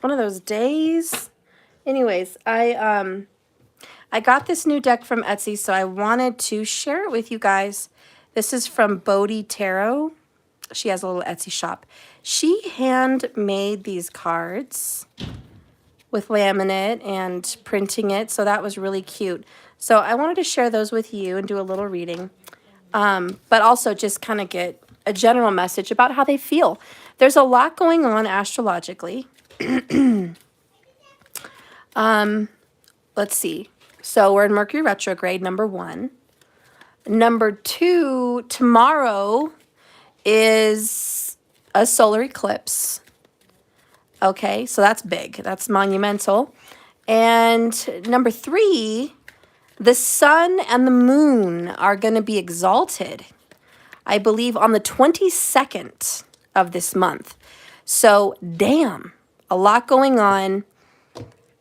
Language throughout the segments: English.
one of those days. Anyways, I got this new deck from Etsy, so I wanted to share it with you guys. This is from Bodhi Tarot. She has a little Etsy shop. She handmade these cards with laminate and printing it, so that was really cute. So I wanted to share those with you and do a little reading, but also just kind of get a general message about how they feel. There's a lot going on astrologically. Let's see. So we're in Mercury retrograde, number 1. Number 2, tomorrow is a solar eclipse. Okay, so that's big. That's monumental. And number 3, the sun and the moon are going to be exalted, I believe, on the 22nd of this month. So, damn, a lot going on.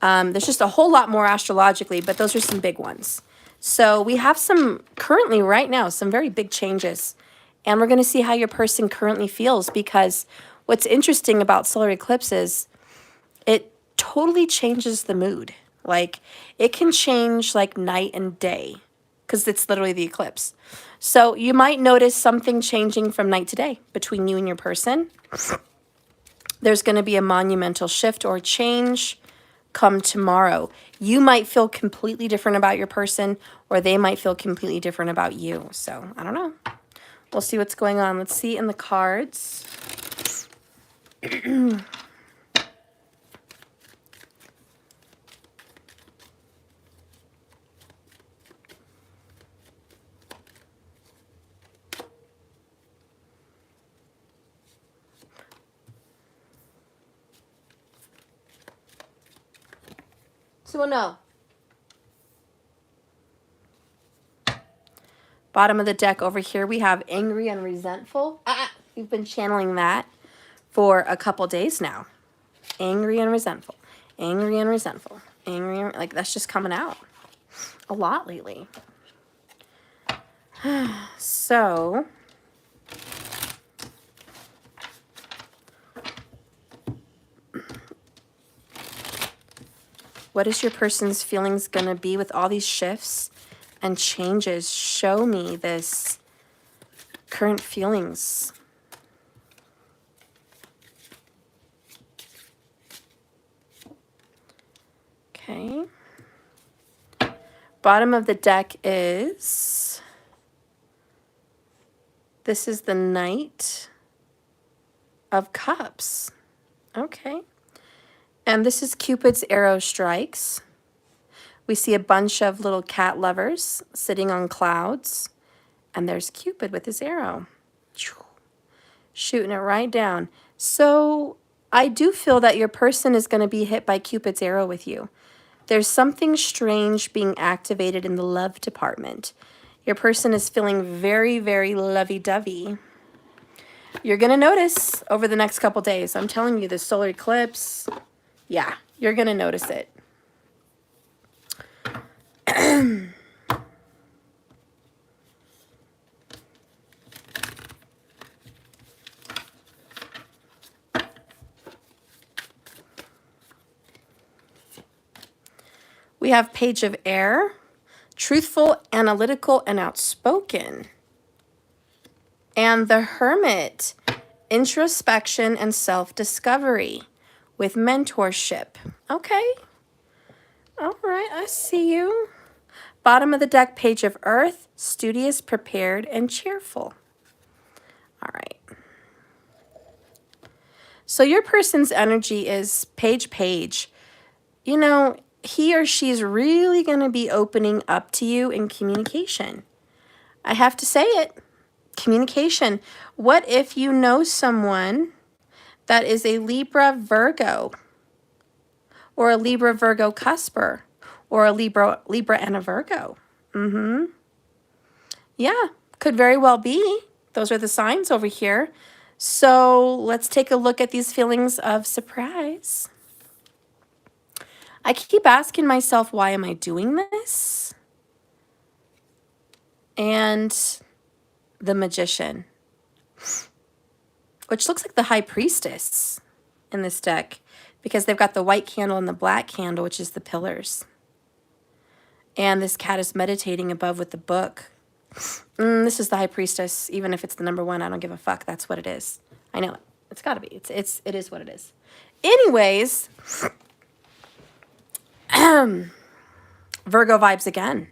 There's just a whole lot more astrologically, but those are some big ones. So we have some, currently right now, some very big changes. And we're going to see how your person currently feels, because what's interesting about solar eclipses, it totally changes the mood. Like, it can change like night and day, because it's literally the eclipse. So you might notice something changing from night to day between you and your person. There's going to be a monumental shift or change come tomorrow. You might feel completely different about your person, or they might feel completely different about you. So I don't know. We'll see what's going on. Let's see in the cards. So no. Bottom of the deck over here, we have angry and resentful. We've been channeling that for a couple days now. Angry and resentful. Angry and resentful. Angry and, like, that's just coming out a lot lately. So what is your person's feelings going to be with all these shifts and changes? Show me this current feelings. Okay. Bottom of the deck is, this is the Knight of Cups. Okay. And this is Cupid's arrow strikes. We see a bunch of little cat lovers sitting on clouds. And there's Cupid with his arrow. Shooting it right down. So I do feel that your person is going to be hit by Cupid's arrow with you. There's something strange being activated in the love department. Your person is feeling very, very lovey-dovey. You're going to notice over the next couple days. I'm telling you, the solar eclipse, yeah, you're going to notice it. We have Page of Air, truthful, analytical, and outspoken. And the Hermit, introspection and self-discovery with mentorship. Okay. All right, I see you. Bottom of the deck, Page of Earth, studious, prepared, and cheerful. All right. So your person's energy is page. You know, he or she's really going to be opening up to you in communication. I have to say it. Communication. What if you know someone that is a Libra Virgo, or a Libra Virgo cusper, or a Libra and a Virgo? Yeah, could very well be. Those are the signs over here. So let's take a look at these feelings of surprise. I keep asking myself, why am I doing this? And the Magician, which looks like the High Priestess in this deck. because they've got the white candle and the black candle, which is the pillars. And this cat is meditating above with the book. This is the High Priestess. Even if it's the number 1, I don't give a fuck. That's what it is. I know it. It's got to be. It is what it is. Anyways, Virgo vibes again,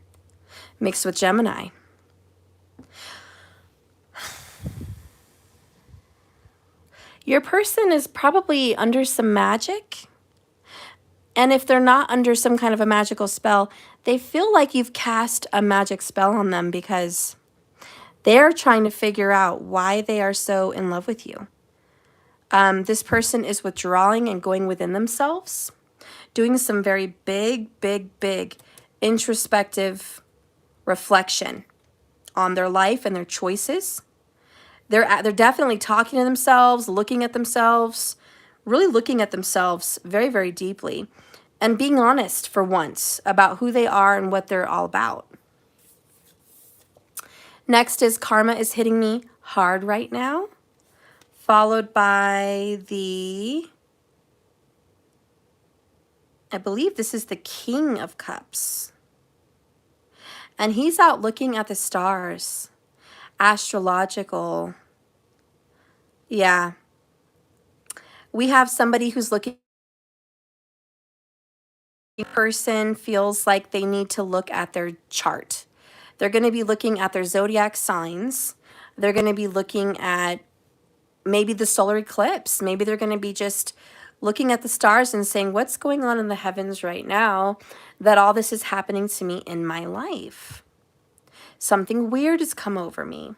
mixed with Gemini. Your person is probably under some magic. And if they're not under some kind of a magical spell, they feel like you've cast a magic spell on them because they're trying to figure out why they are so in love with you. This person is withdrawing and going within themselves, doing some very big introspective reflection on their life and their choices. They're definitely talking to themselves, looking at themselves, really looking at themselves very, very deeply, and being honest for once about who they are and what they're all about. Next is karma is hitting me hard right now, followed by I believe this is the King of Cups. And he's out looking at the stars. Astrological. Yeah. We have somebody who's looking. A person feels like they need to look at their chart. They're going to be looking at their zodiac signs. They're going to be looking at maybe the solar eclipse. Maybe they're going to be just looking at the stars and saying, what's going on in the heavens right now that all this is happening to me in my life? Something weird has come over me.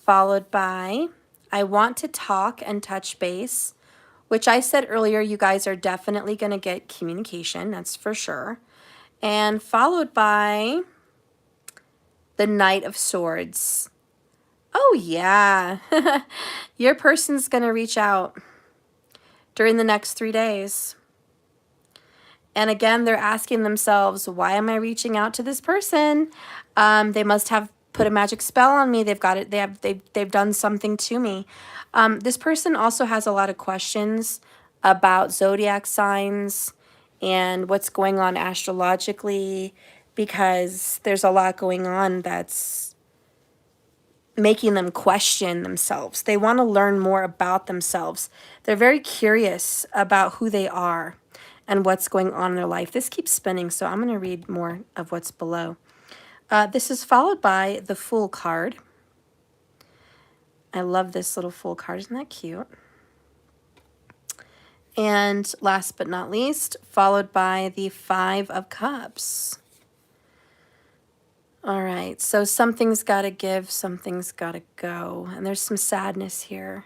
Followed by, I want to talk and touch base, which I said earlier, you guys are definitely going to get communication. That's for sure. And followed by the Knight of Swords. Oh, yeah. Your person's going to reach out during the next 3 days. And again, they're asking themselves, why am I reaching out to this person? They must have put a magic spell on me. They've got it. They've done something to me. This person also has a lot of questions about zodiac signs and what's going on astrologically, because there's a lot going on that's making them question themselves. They want to learn more about themselves. They're very curious about who they are and what's going on in their life. This keeps spinning, so I'm going to read more of what's below. This is followed by the Fool card. I love this little Fool card. Isn't that cute? And last but not least, followed by the 5 of Cups. All right, so something's got to give, something's got to go. And there's some sadness here.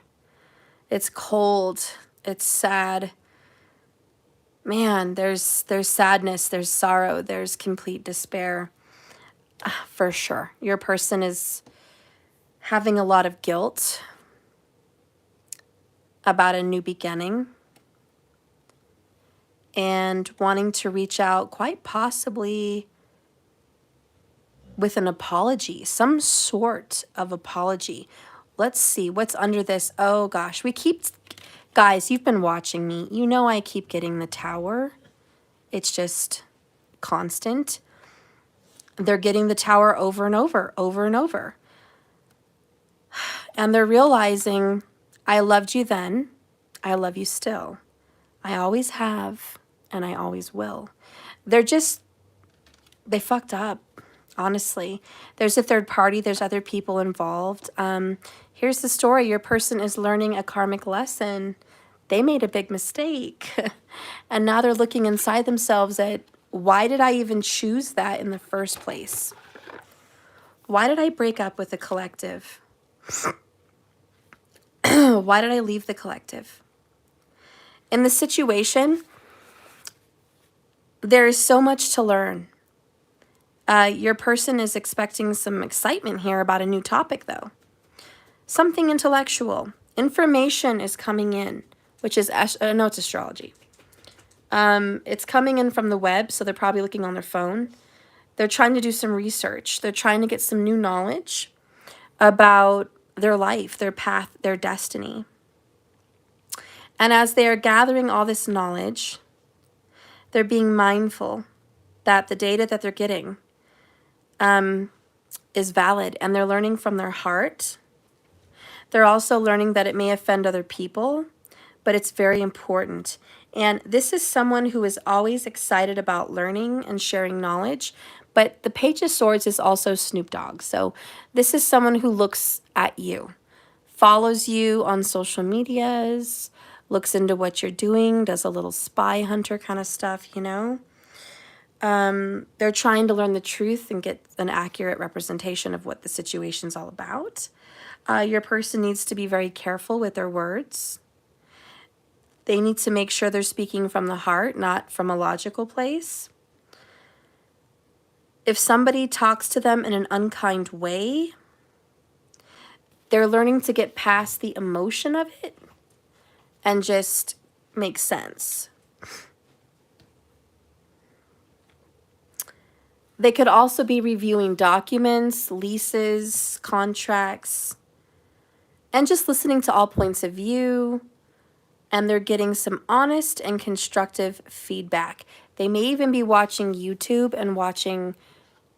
It's cold. It's sad. Man, there's sadness, there's sorrow, there's complete despair. For sure. Your person is having a lot of guilt about a new beginning and wanting to reach out, quite possibly with an apology, some sort of apology. Let's see what's under this. Oh gosh, guys, you've been watching me. You know I keep getting the Tower. It's just constant. They're getting the Tower over and over and over. And they're realizing, I loved you then, I love you still. I always have, and I always will. They fucked up. Honestly, there's a third party, there's other people involved. Here's the story. Your person is learning a karmic lesson. They made a big mistake. And now they're looking inside themselves at, why did I even choose that in the first place? Why did I break up with the collective? Why did I leave the collective? In the situation, there is so much to learn. Your person is expecting some excitement here about a new topic, though. Something intellectual. Information is coming in, which is, no, it's astrology. It's coming in from the web, so they're probably looking on their phone. They're trying to do some research. They're trying to get some new knowledge about their life, their path, their destiny. And as they are gathering all this knowledge, they're being mindful that the data that they're getting is valid, and they're learning from their heart. They're also learning that it may offend other people, but it's very important. And this is someone who is always excited about learning and sharing knowledge, but the Page of Swords is also Snoop Dogg. So this is someone who looks at you, follows you on social medias, looks into what you're doing, does a little spy hunter kind of stuff, you know? They're trying to learn the truth and get an accurate representation of what the situation's all about. Your person needs to be very careful with their words. They need to make sure they're speaking from the heart, not from a logical place. If somebody talks to them in an unkind way, they're learning to get past the emotion of it and just make sense. They could also be reviewing documents, leases, contracts, and just listening to all points of view. And they're getting some honest and constructive feedback. They may even be watching YouTube and watching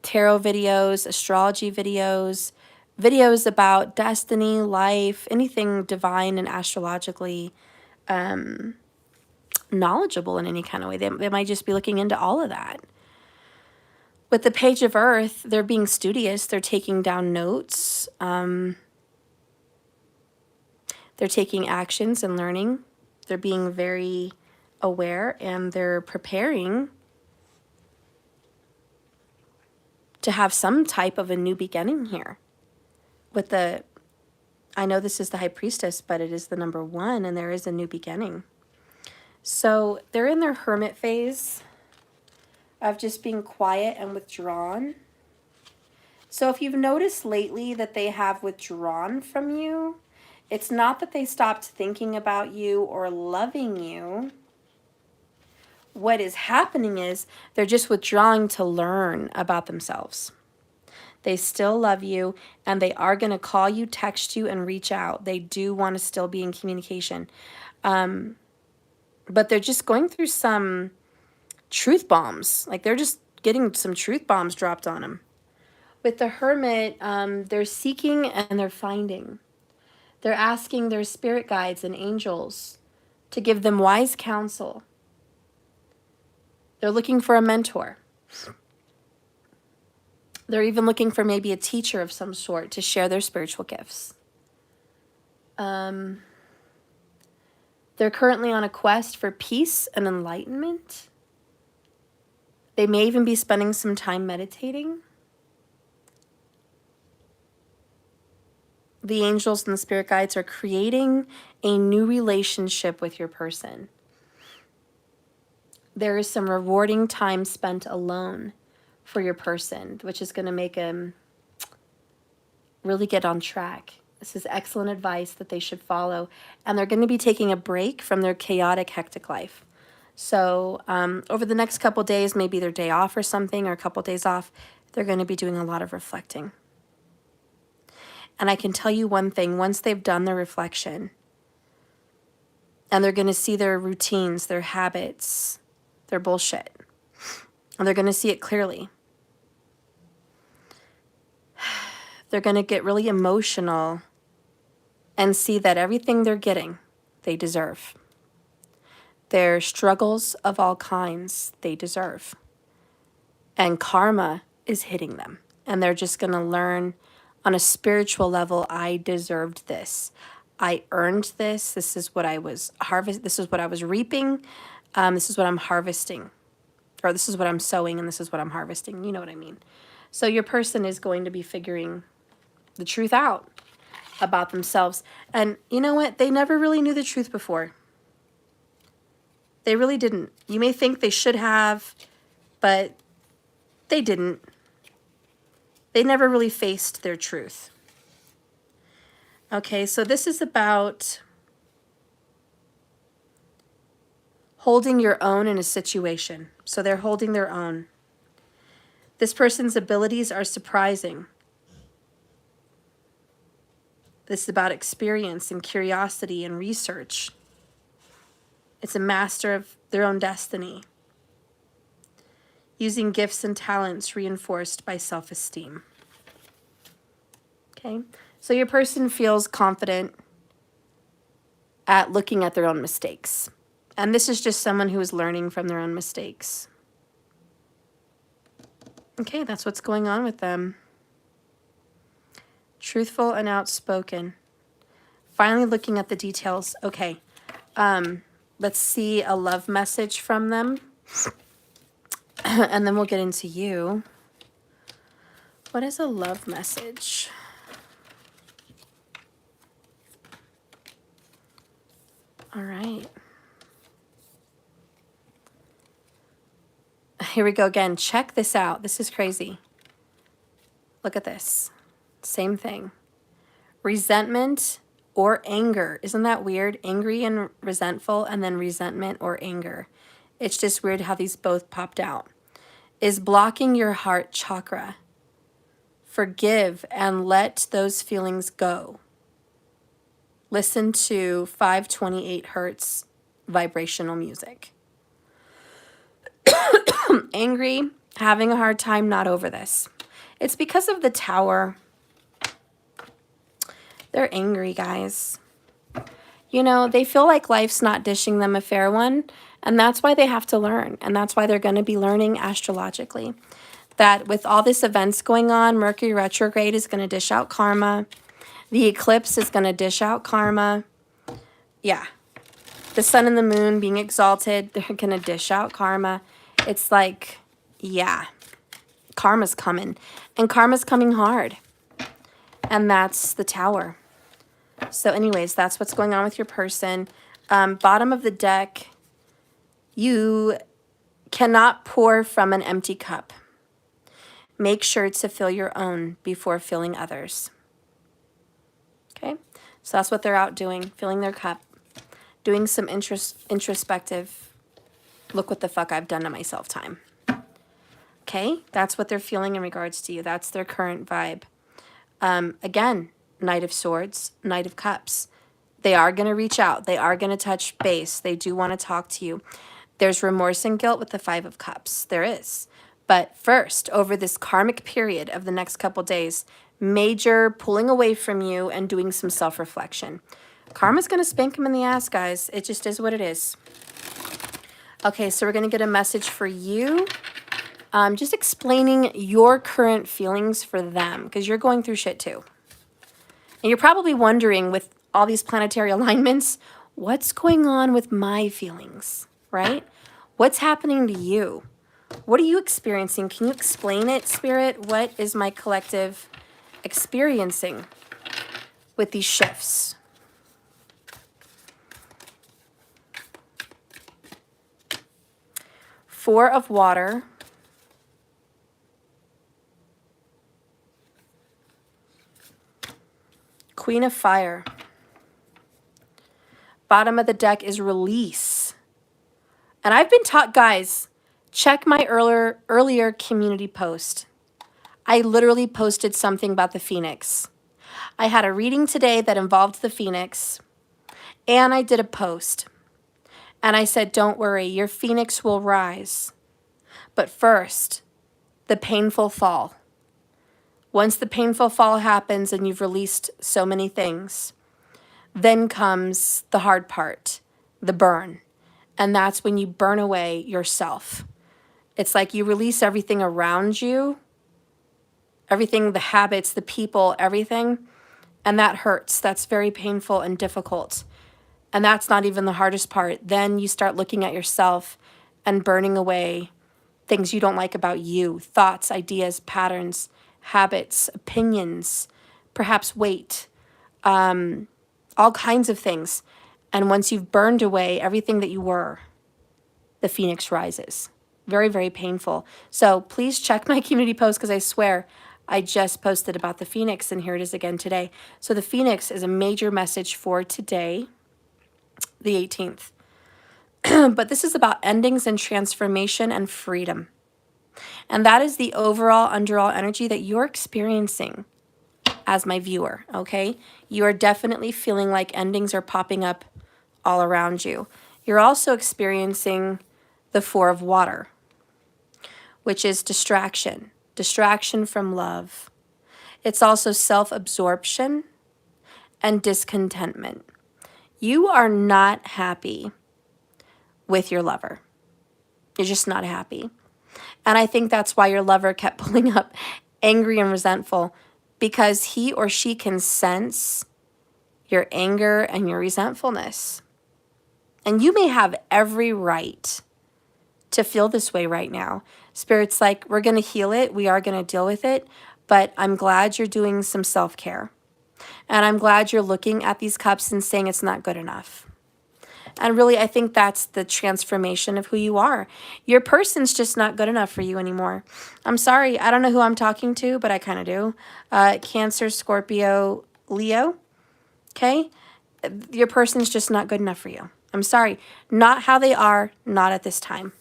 tarot videos, astrology videos, videos about destiny, life, anything divine and astrologically knowledgeable in any kind of way. They might just be looking into all of that. With the Page of Earth, they're being studious. They're taking down notes. They're taking actions and learning. They're being very aware, and they're preparing to have some type of a new beginning here. With the, I know this is the High Priestess, but it is the number 1, and there is a new beginning. So they're in their hermit phase of just being quiet and withdrawn. So if you've noticed lately that they have withdrawn from you, it's not that they stopped thinking about you or loving you. What is happening is they're just withdrawing to learn about themselves. They still love you, and they are going to call you, text you, and reach out. They do want to still be in communication. But they're just going through some truth bombs. Like, they're just getting some truth bombs dropped on them. With the Hermit, they're seeking and they're finding. They're asking their spirit guides and angels to give them wise counsel. They're looking for a mentor. They're even looking for maybe a teacher of some sort to share their spiritual gifts. They're currently on a quest for peace and enlightenment. They may even be spending some time meditating. The angels and the spirit guides are creating a new relationship with your person. There is some rewarding time spent alone for your person, which is going to make them really get on track. This is excellent advice that they should follow. And they're going to be taking a break from their chaotic, hectic life. So over the next couple days, maybe their day off or something, or a couple days off, they're going to be doing a lot of reflecting. And I can tell you one thing, once they've done their reflection, and they're going to see their routines, their habits, their bullshit, and they're going to see it clearly. They're going to get really emotional and see that everything they're getting, they deserve. Their struggles of all kinds, they deserve. And karma is hitting them. And they're just going to learn on a spiritual level, I deserved this. I earned this. This is what I was this is what I was reaping. This is what I'm harvesting. Or this is what I'm sowing, and this is what I'm harvesting. You know what I mean? So your person is going to be figuring the truth out about themselves. And you know what? They never really knew the truth before. They really didn't. You may think they should have, but they didn't. They never really faced their truth. Okay, so this is about holding your own in a situation. So they're holding their own. This person's abilities are surprising. This is about experience and curiosity and research. It's a master of their own destiny. Using gifts and talents reinforced by self-esteem. Okay, so your person feels confident at looking at their own mistakes. And this is just someone who is learning from their own mistakes. Okay, that's what's going on with them. Truthful and outspoken. Finally looking at the details. Okay, let's see a love message from them. And then we'll get into you. What is a love message? All right. Here we go again. Check this out. This is crazy. Look at this. Same thing. Resentment or anger. Isn't that weird? Angry and resentful, and then resentment or anger. It's just weird how these both popped out. Is blocking your heart chakra. Forgive and let those feelings go. Listen to 528 hertz vibrational music. Angry, having a hard time, not over this. It's because of the Tower. They're angry, guys. You know, they feel like life's not dishing them a fair one, and that's why they have to learn, and that's why they're going to be learning astrologically. That with all this events going on, Mercury retrograde is going to dish out karma. The eclipse is going to dish out karma. Yeah. The sun and the moon being exalted, they're going to dish out karma. It's like, yeah, karma's coming. And karma's coming hard. And that's the Tower. So anyways, that's what's going on with your person. Bottom of the deck, you cannot pour from an empty cup. Make sure to fill your own before filling others. Okay? So that's what they're out doing, filling their cup. Doing some introspective, look what the fuck I've done to myself time. Okay? That's what they're feeling in regards to you. That's their current vibe. Again, Knight of Swords, Knight of Cups. They are going to reach out. They are going to touch base. They do want to talk to you. There's remorse and guilt with the Five of Cups. There is. But first, over this karmic period of the next couple days, major pulling away from you and doing some self-reflection. Karma's going to spank him in the ass, guys. It just is what it is. Okay, so we're going to get a message for you. Just explaining your current feelings for them, because you're going through shit too. And you're probably wondering, with all these planetary alignments, what's going on with my feelings, right? What's happening to you? What are you experiencing? Can you explain it, Spirit? What is my collective experiencing with these shifts? Four of Water. Queen of Fire. Bottom of the deck is Release. And I've been taught, guys, check my earlier community post. I literally posted something about the Phoenix. I had a reading today that involved the Phoenix, and I did a post. And I said, don't worry, your Phoenix will rise. But first, the painful fall. Once the painful fall happens and you've released so many things, then comes the hard part, the burn. And that's when you burn away yourself. It's like you release everything around you, everything, the habits, the people, everything, and that hurts. That's very painful and difficult. And that's not even the hardest part. Then you start looking at yourself and burning away things you don't like about you, thoughts, ideas, patterns, habits, opinions, perhaps weight, all kinds of things. And once you've burned away everything that you were, the Phoenix rises. Very, very painful. So please check my community post, because I swear I just posted about the Phoenix, and here it is again today. So the Phoenix is a major message for today, the 18th. But this is about endings and transformation and freedom. And that is the overall, underall energy that you're experiencing as my viewer, okay? You are definitely feeling like endings are popping up all around you. You're also experiencing the Four of Water, which is distraction, distraction from love. It's also self-absorption and discontentment. You are not happy with your lover. You're just not happy. And I think that's why your lover kept pulling up angry and resentful, because he or she can sense your anger and your resentfulness. And you may have every right to feel this way right now. Spirit's like, we're going to heal it. We are going to deal with it. But I'm glad you're doing some self-care. And I'm glad you're looking at these cups and saying it's not good enough. And really, I think that's the transformation of who you are. Your person's just not good enough for you anymore. I'm sorry. I don't know who I'm talking to, but I kind of do. Cancer, Scorpio, Leo. Okay? Your person's just not good enough for you. I'm sorry. Not how they are, not at this time.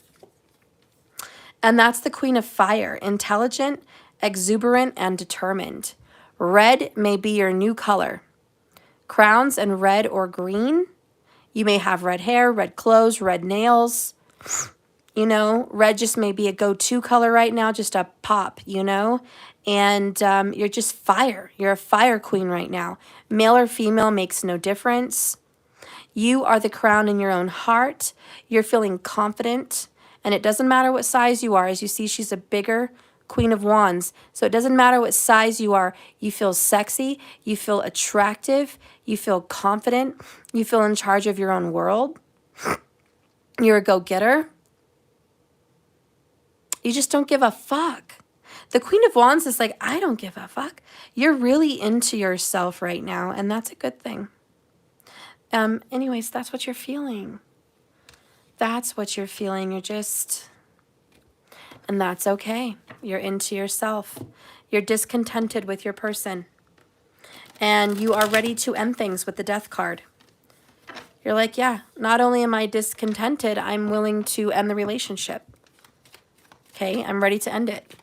And that's the Queen of Fire. Intelligent, exuberant, and determined. Red may be your new color. Crowns and red or green. You may have red hair, red clothes, red nails. You know, red just may be a go-to color right now, just a pop, you know. And you're just fire. You're a fire queen right now. Male or female makes no difference. You are the crown in your own heart. You're feeling confident. And it doesn't matter what size you are. As you see, she's a bigger Queen of Wands. So it doesn't matter what size you are. You feel sexy. You feel attractive. You feel confident. You feel in charge of your own world. You're a go-getter. You just don't give a fuck. The Queen of Wands is like, I don't give a fuck. You're really into yourself right now, and that's a good thing. Anyways, that's what you're feeling. That's what you're feeling. You're just... And that's okay. You're into yourself. You're discontented with your person. And you are ready to end things with the Death card. You're like, yeah, not only am I discontented, I'm willing to end the relationship. Okay, I'm ready to end it.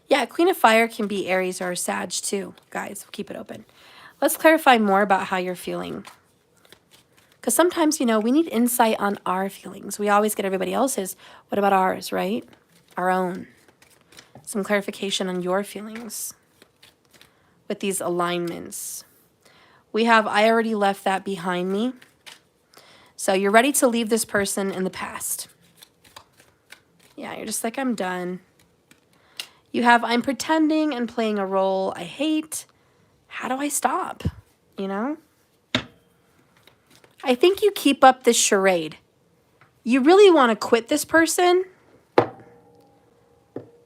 Yeah, Queen of Fire can be Aries or Sag too, guys. Keep it open. Let's clarify more about how you're feeling. Because sometimes, you know, we need insight on our feelings. We always get everybody else's. What about ours, right? Our own. Some clarification on your feelings with these alignments. We have, I already left that behind me. So you're ready to leave this person in the past. Yeah, you're just like, I'm done. You have, I'm pretending and playing a role I hate. How do I stop? You know? I think you keep up this charade. You really want to quit this person,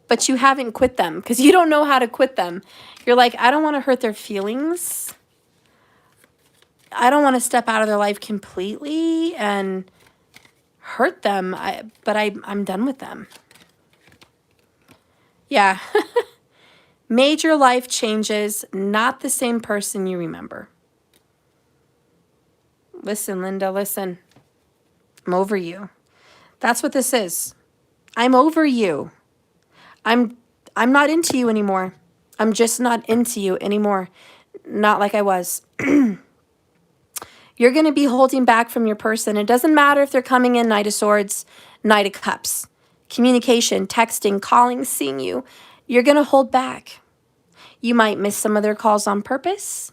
but you haven't quit them because you don't know how to quit them. You're like, I don't want to hurt their feelings. I don't want to step out of their life completely and hurt them, but I'm done with them. Yeah. Major life changes, not the same person you remember. Listen, Linda, listen. I'm over you. That's what this is. I'm over you. I'm not into you anymore. I'm just not into you anymore. Not like I was. You're going to be holding back from your person. It doesn't matter if they're coming in Knight of Swords, Knight of Cups. Communication, texting, calling, seeing you. You're going to hold back. You might miss some of their calls on purpose.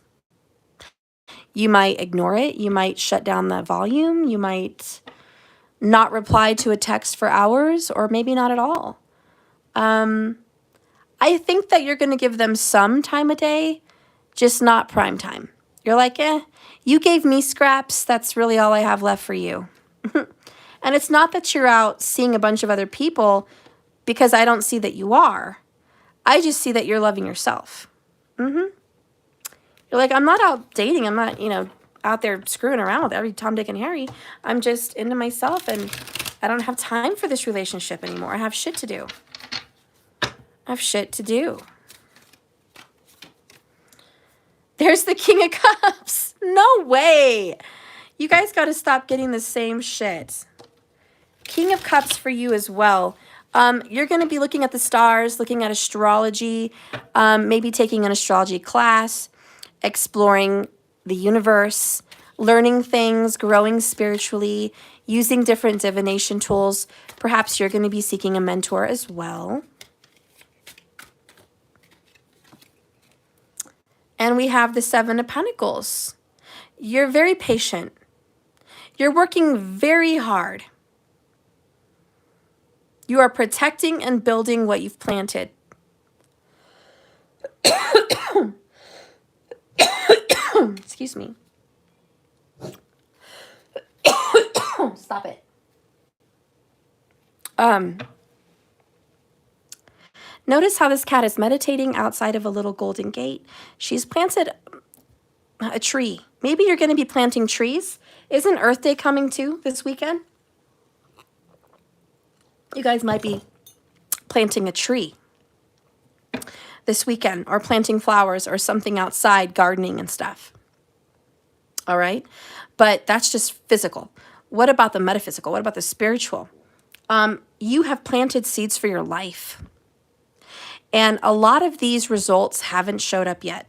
You might ignore it. You might shut down the volume. You might not reply to a text for hours, or maybe not at all. I think that you're going to give them some time a day, just not prime time. You're like, you gave me scraps. That's really all I have left for you. And it's not that you're out seeing a bunch of other people, because I don't see that you are. I just see that you're loving yourself. You're like, I'm not out dating. I'm not, out there screwing around with every Tom, Dick, and Harry. I'm just into myself, and I don't have time for this relationship anymore. I have shit to do. There's the King of Cups. No way. You guys got to stop getting the same shit. King of Cups for you as well. You're going to be looking at the stars, looking at astrology, maybe taking an astrology class, exploring the universe, learning things, growing spiritually, using different divination tools. Perhaps you're going to be seeking a mentor as well. And we have the Seven of Pentacles. You're very patient. You're working very hard. You are protecting and building what you've planted. Excuse me. Stop it. Notice how this cat is meditating outside of a little golden gate. She's planted a tree. Maybe you're going to be planting trees. Isn't Earth Day coming too this weekend? You guys might be planting a tree this weekend, or planting flowers or something outside, gardening and stuff. All right? But that's just physical. What about the metaphysical? What about the spiritual? You have planted seeds for your life. And a lot of these results haven't showed up yet.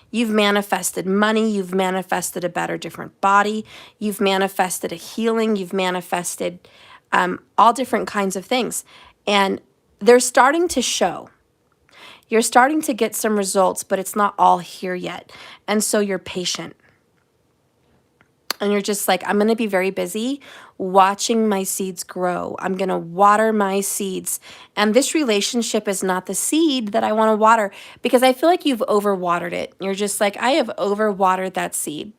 You've manifested money. You've manifested a better, different body. You've manifested a healing. You've manifested all different kinds of things. And they're starting to show. You're starting to get some results, but it's not all here yet. And so you're patient. And you're just like, I'm going to be very busy watching my seeds grow. I'm going to water my seeds. And this relationship is not the seed that I want to water, because I feel like you've overwatered it. You're just like, I have overwatered that seed.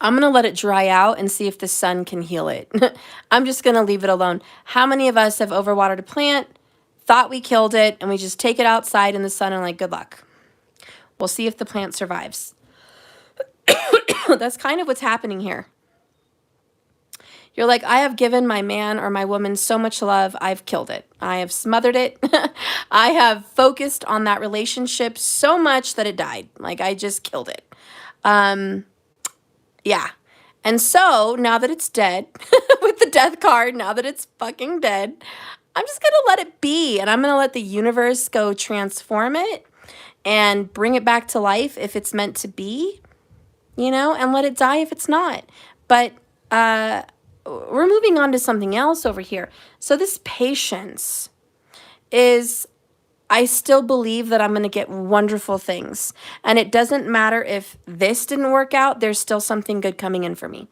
I'm going to let it dry out and see if the sun can heal it. I'm just going to leave it alone. How many of us have overwatered a plant, thought we killed it, and we just take it outside in the sun and like, good luck. We'll see if the plant survives. That's kind of what's happening here. You're like, I have given my man or my woman so much love, I've killed it. I have smothered it. I have focused on that relationship so much that it died. Like, I just killed it. Yeah. And so now that it's dead, with the death card, now that it's fucking dead, I'm just going to let it be. And I'm going to let the universe go transform it and bring it back to life if it's meant to be, you know, and let it die if it's not. But we're moving on to something else over here. So this patience is, I still believe that I'm going to get wonderful things. And it doesn't matter if this didn't work out, there's still something good coming in for me.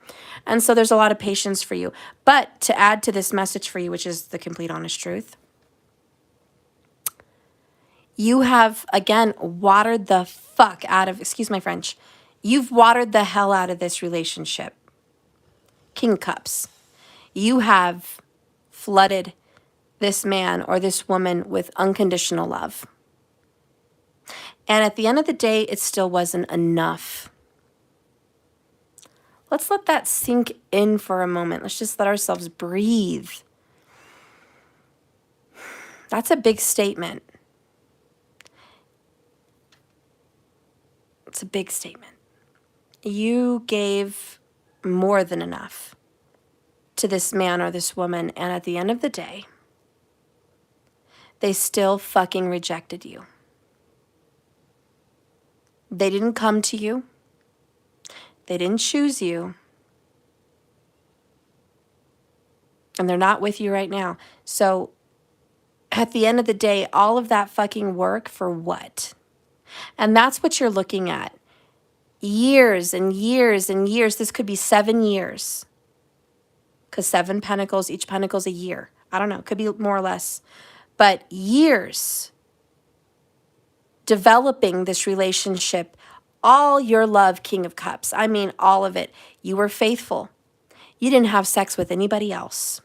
And so there's a lot of patience for you. But to add to this message for you, which is the complete honest truth, you have, again, watered the fuck out of, excuse my French, you've watered the hell out of this relationship. King of Cups. You have flooded this man or this woman with unconditional love. And at the end of the day, it still wasn't enough. Let's let that sink in for a moment. Let's just let ourselves breathe. That's a big statement. It's a big statement. You gave more than enough to this man or this woman, and at the end of the day, they still fucking rejected you. They didn't come to you. They didn't choose you. And they're not with you right now. So at the end of the day, all of that fucking work for what? And that's what you're looking at. Years and years and years. This could be 7 years. Because 7 pentacles, each pentacle's a year. I don't know. It could be more or less. But years developing this relationship. All your love, King of Cups. I mean, all of it. You were faithful. You didn't have sex with anybody else.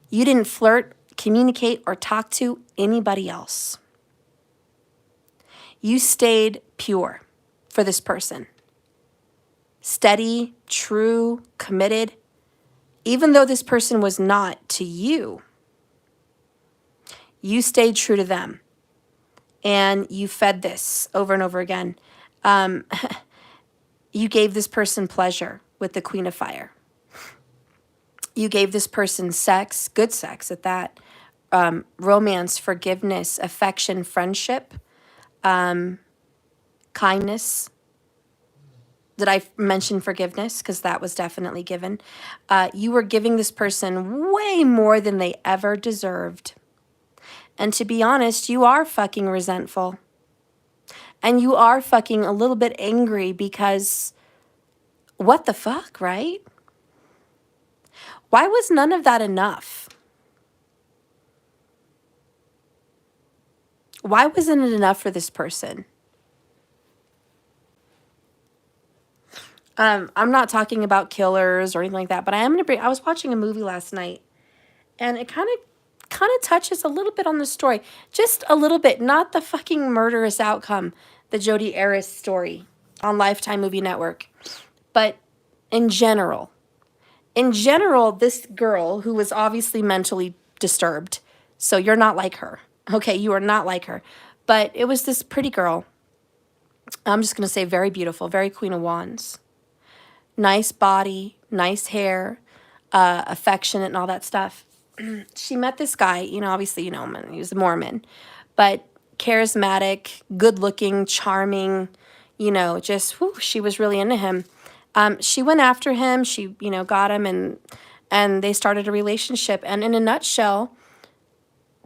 You didn't flirt, communicate, or talk to anybody else. You stayed pure for this person. Steady, true, committed. Even though this person was not to you, you stayed true to them. And you fed this over and over again. You gave this person pleasure with the Queen of Fire. You gave this person sex, good sex at that, romance, forgiveness, affection, friendship, kindness. Did I mention forgiveness? Because that was definitely given. You were giving this person way more than they ever deserved. And to be honest, you are fucking resentful. And you are fucking a little bit angry because what the fuck, right? Why was none of that enough? Why wasn't it enough for this person? I'm not talking about killers or anything like that, but I was watching a movie last night, and it kind of touches a little bit on the story. Just a little bit, not the fucking murderous outcome, the Jodi Arias story on Lifetime Movie Network, but in general. In general, this girl who was obviously mentally disturbed, so you're not like her. Okay, you are not like her. But it was this pretty girl. I'm just going to say very beautiful, very Queen of Wands. Nice body, nice hair, affectionate and all that stuff. She met this guy, obviously, him, he was a Mormon, but charismatic, good looking, charming, just, whew, she was really into him. She went after him, she, got him, and they started a relationship. And in a nutshell,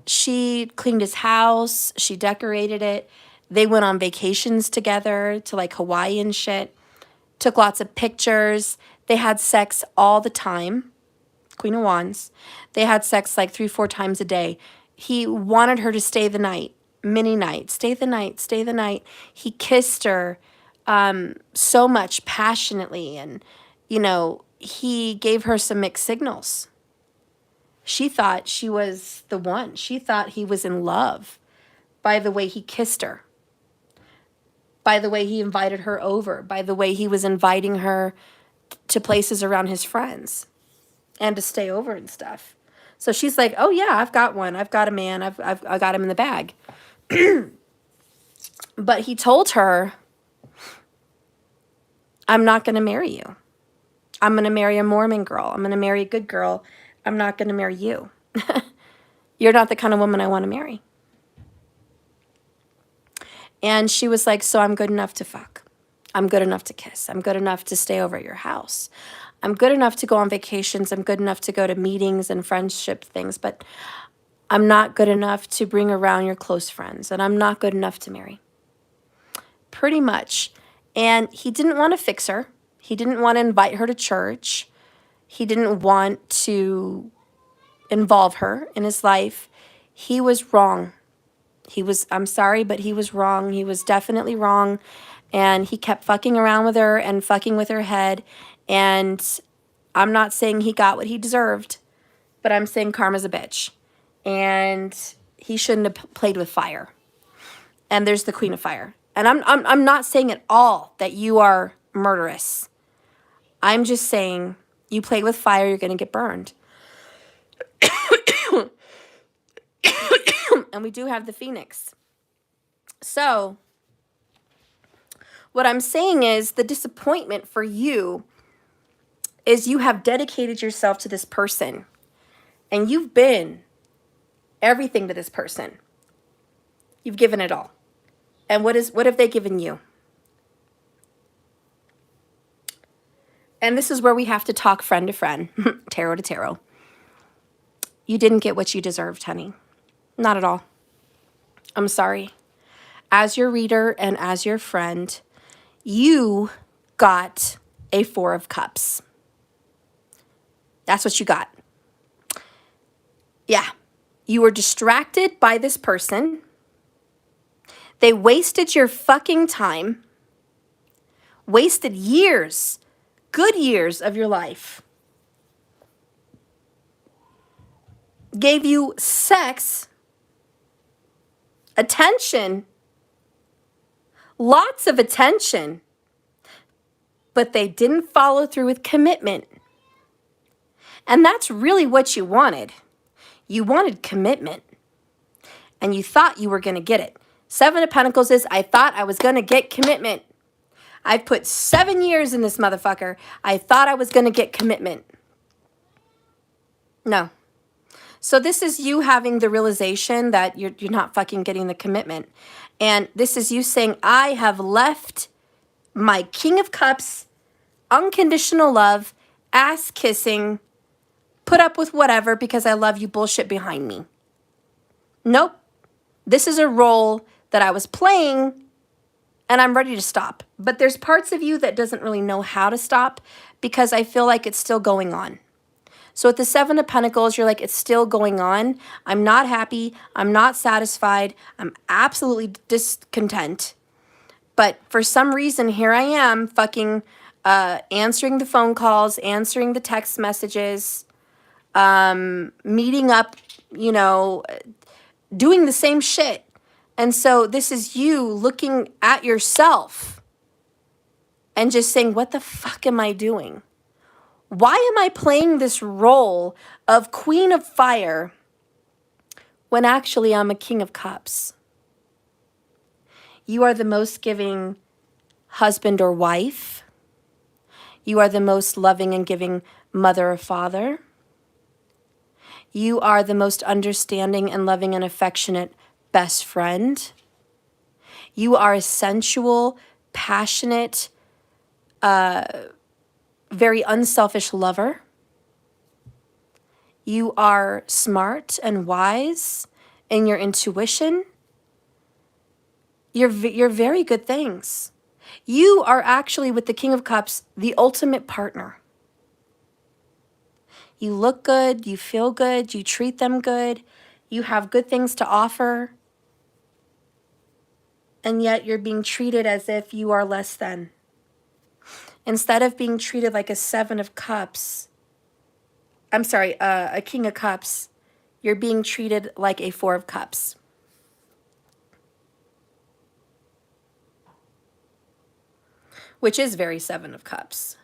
she cleaned his house, she decorated it. They went on vacations together to like Hawaii and shit. Took lots of pictures. They had sex all the time. Queen of Wands. They had sex like 3-4 times a day. He wanted her to stay the night. Many nights. Stay the night. Stay the night. He kissed her so much passionately. And, he gave her some mixed signals. She thought she was the one. She thought he was in love by the way he kissed her. By the way he invited her over, by the way he was inviting her to places around his friends and to stay over and stuff. So she's like, oh yeah, I've got one. I've got a man. I got him in the bag. But he told her, I'm not going to marry you. I'm going to marry a Mormon girl. I'm going to marry a good girl. I'm not going to marry you. You're not the kind of woman I want to marry. And she was like, so I'm good enough to fuck. I'm good enough to kiss. I'm good enough to stay over at your house. I'm good enough to go on vacations. I'm good enough to go to meetings and friendship things, but I'm not good enough to bring around your close friends, and I'm not good enough to marry. Pretty much. And he didn't want to fix her. He didn't want to invite her to church. He didn't want to involve her in his life. He was wrong. I'm sorry, but he was wrong. He was definitely wrong. And he kept fucking around with her and fucking with her head. And I'm not saying he got what he deserved, but I'm saying karma's a bitch. And he shouldn't have played with fire. And there's the Queen of Fire. And I'm not saying at all that you are murderous. I'm just saying you play with fire, you're going to get burned. And we do have the Phoenix. So what I'm saying is the disappointment for you is you have dedicated yourself to this person. And you've been everything to this person. You've given it all. And what have they given you? And this is where we have to talk friend to friend, tarot to tarot. You didn't get what you deserved, honey. Not at all. I'm sorry. As your reader and as your friend, you got a 4 of Cups. That's what you got. Yeah. You were distracted by this person. They wasted your fucking time. Wasted years, good years of your life. Gave you sex, attention, lots of attention, but they didn't follow through with commitment. And that's really what you wanted. You wanted commitment. And you thought you were going to get it. 7 of Pentacles is, I thought I was going to get commitment. I put 7 years in this motherfucker. I thought I was going to get commitment. No. So this is you having the realization that you're not fucking getting the commitment. And this is you saying, I have left my King of Cups, unconditional love, ass kissing, put up with whatever because I love you bullshit behind me. Nope. This is a role that I was playing and I'm ready to stop. But there's parts of you that doesn't really know how to stop because I feel like it's still going on. So at the Seven of Pentacles, you're like, it's still going on. I'm not happy. I'm not satisfied. I'm absolutely discontent. But for some reason, here I am fucking answering the phone calls, answering the text messages, meeting up, you know, doing the same shit. And so this is you looking at yourself and just saying, what the fuck am I doing? Why am I playing this role of Queen of Fire when actually I'm a King of Cups? You are the most giving husband or wife. You are the most loving and giving mother or father. You are the most understanding and loving and affectionate best friend. You are a sensual, passionate, very unselfish lover. You are smart and wise in your intuition. You're very good things. You are actually, with the King of Cups, the ultimate partner. You look good, you feel good, you treat them good, you have good things to offer, and yet you're being treated as if you are less than. Instead of being treated like a Seven of Cups, I'm sorry, a King of Cups, you're being treated like a Four of Cups. Which is very Seven of Cups.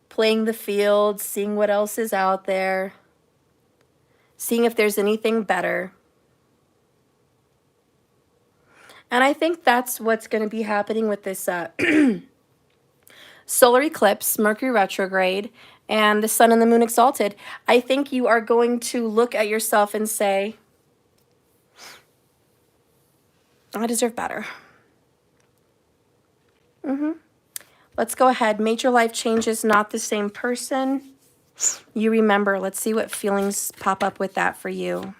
Playing the field, seeing what else is out there, seeing if there's anything better. And I think that's what's going to be happening with this solar eclipse, Mercury retrograde, and the sun and the moon exalted. I think you are going to look at yourself and say, I deserve better. Let's go ahead. Major life changes, not the same person. You remember. Let's see what feelings pop up with that for you.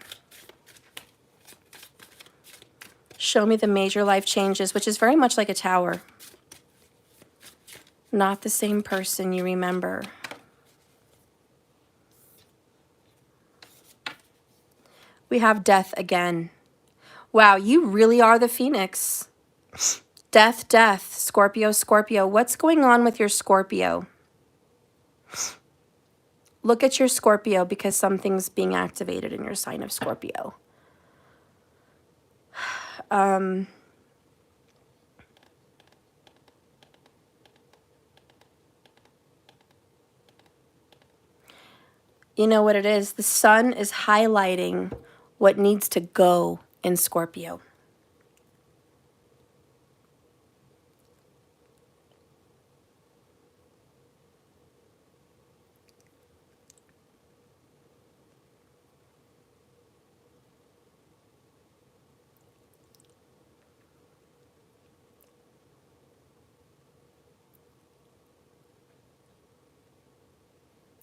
Show me the major life changes, which is very much like a tower. Not the same person, you remember. We have death again. Wow, you really are the Phoenix. Death, death, Scorpio, Scorpio. What's going on with your Scorpio? Look at your Scorpio because something's being activated in your sign of Scorpio. You know what it is? The sun is highlighting what needs to go in Scorpio.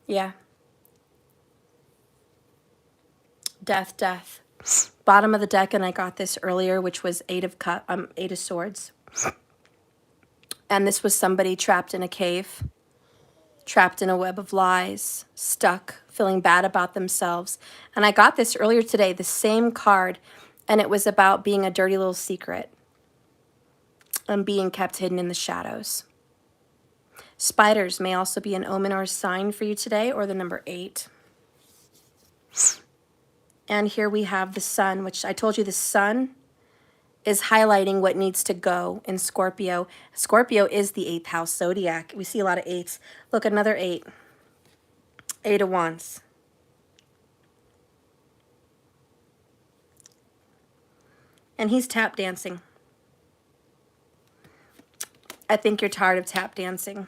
Yeah. Death, death. Bottom of the deck, and I got this earlier, which was Eight of Swords. And this was somebody trapped in a cave, trapped in a web of lies, stuck, feeling bad about themselves. And I got this earlier today, the same card, and it was about being a dirty little secret and being kept hidden in the shadows. Spiders may also be an omen or a sign for you today, or the number 8. And here we have the sun, which I told you the sun is highlighting what needs to go in Scorpio. Scorpio is the 8th house zodiac. We see a lot of 8s. Look, another 8. 8 of Wands. And he's tap dancing. I think you're tired of tap dancing.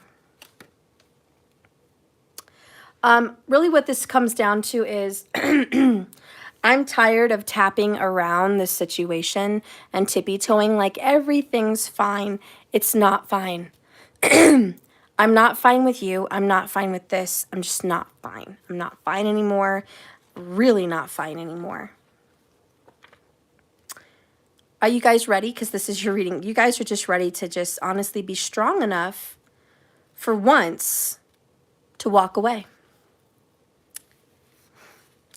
Really what this comes down to is I'm tired of tapping around this situation and tippy-toeing like everything's fine. It's not fine. I'm not fine with you. I'm not fine with this. I'm just not fine. I'm not fine anymore. Really not fine anymore. Are you guys ready? Because this is your reading. You guys are just ready to just honestly be strong enough for once to walk away.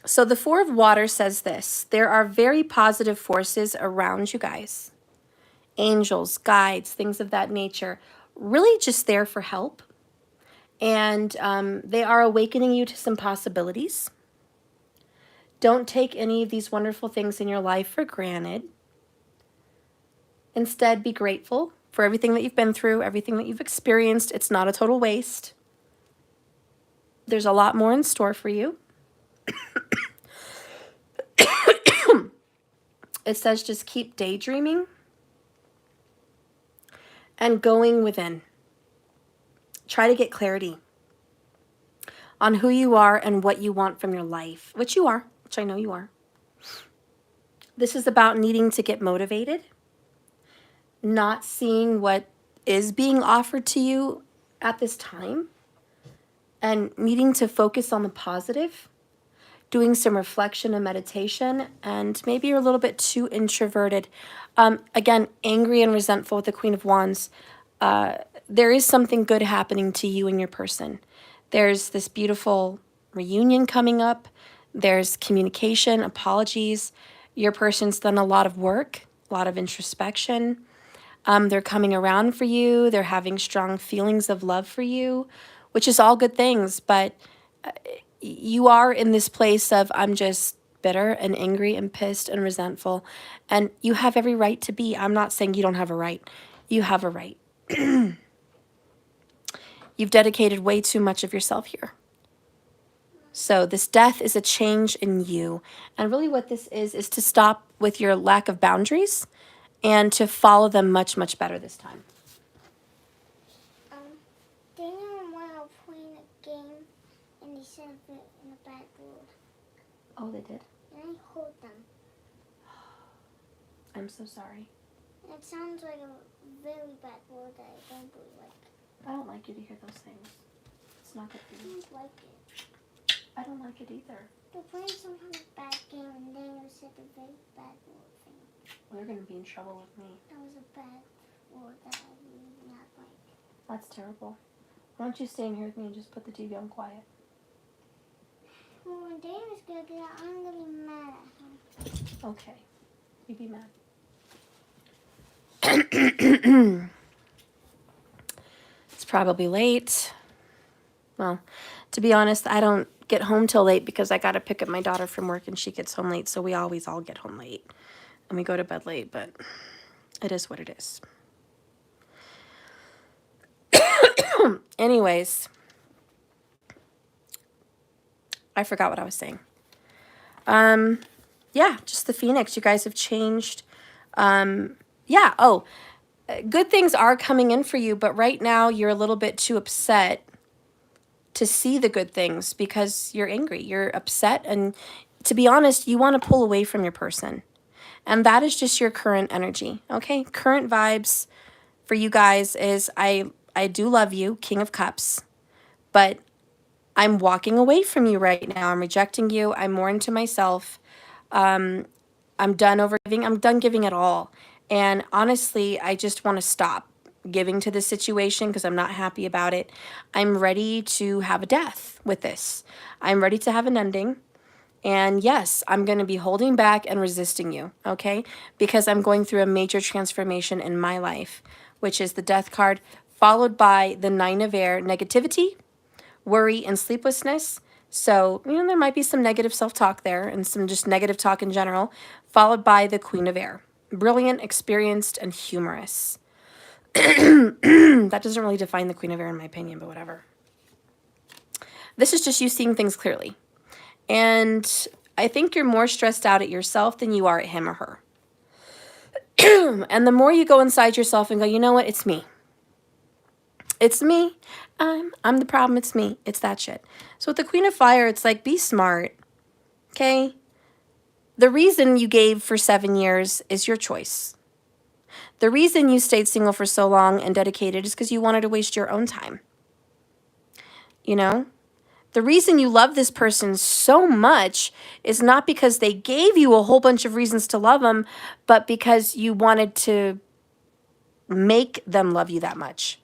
So the Four of Water says this: there are very positive forces around you guys. Angels, guides, things of that nature, really just there for help. And they are awakening you to some possibilities. Don't take any of these wonderful things in your life for granted. Instead, be grateful for everything that you've been through, everything that you've experienced. It's not a total waste. There's a lot more in store for you. It says just keep daydreaming and going within. Try to get clarity on who you are and what you want from your life, which you are, which I know you are. This is about needing to get motivated, not seeing what is being offered to you at this time, and needing to focus on the positive, doing some reflection and meditation, and maybe you're a little bit too introverted. Again, angry and resentful with the Queen of Wands. There is something good happening to you and your person. There's this beautiful reunion coming up. There's communication, apologies. Your person's done a lot of work, a lot of introspection. They're coming around for you. They're having strong feelings of love for you, which is all good things. But you are in this place of, I'm just bitter and angry and pissed and resentful. And you have every right to be. I'm not saying you don't have a right. You have a right. You've dedicated way too much of yourself here. So this death is a change in you. And really what this is to stop with your lack of boundaries and to follow them much, much better this time. They didn't want to play a game and they said it in a bad word. Oh, they did? And I hurt them. I'm so sorry. It sounds like a very bad word that I don't really like. I don't like you to hear those things. It's not good for I you. don't like it. I don't like it either. They're playing some kind of bad game and Daniel said a very bad word thing. Well, you're going to be in trouble with me. That was a bad word that I really did not like. That's terrible. Why don't you stay in here with me and just put the TV on quiet? Well, when Daniel's going to get out, I'm going to be mad at him. Okay. You be mad. It's probably late. Well, to be honest, I don't get home till late because I got to pick up my daughter from work and she gets home late. So we always all get home late and we go to bed late, but it is what it is. Anyways, I forgot what I was saying. Yeah, just the Phoenix. You guys have changed. Yeah. Oh, good things are coming in for you, but right now you're a little bit too upset to see the good things because you're angry, you're upset, and to be honest, you want to pull away from your person. And that is just your current energy, okay? Current vibes for you guys is I do love you, King of Cups, but I'm walking away from you right now. I'm rejecting you. I'm more into myself. I'm done overgiving. I'm done giving it all. And honestly, I just want to stop giving to this situation because I'm not happy about it. I'm ready to have a death with this. I'm ready to have an ending. And yes, I'm going to be holding back and resisting you, okay? Because I'm going through a major transformation in my life, which is the Death card, followed by the Nine of Air, negativity, worry, and sleeplessness. So, you know, there might be some negative self-talk there and some just negative talk in general, followed by the Queen of Air, brilliant, experienced, and humorous. That doesn't really define the Queen of Air in my opinion, but whatever. This is just you seeing things clearly. And I think you're more stressed out at yourself than you are at him or her. And the more you go inside yourself and go, you know what, it's me. It's me. I'm the problem. It's me. It's that shit. So with the Queen of Fire, it's like, be smart. Okay? The reason you gave for 7 years is your choice. The reason you stayed single for so long and dedicated is because you wanted to waste your own time. You know? The reason you love this person so much is not because they gave you a whole bunch of reasons to love them, but because you wanted to make them love you that much.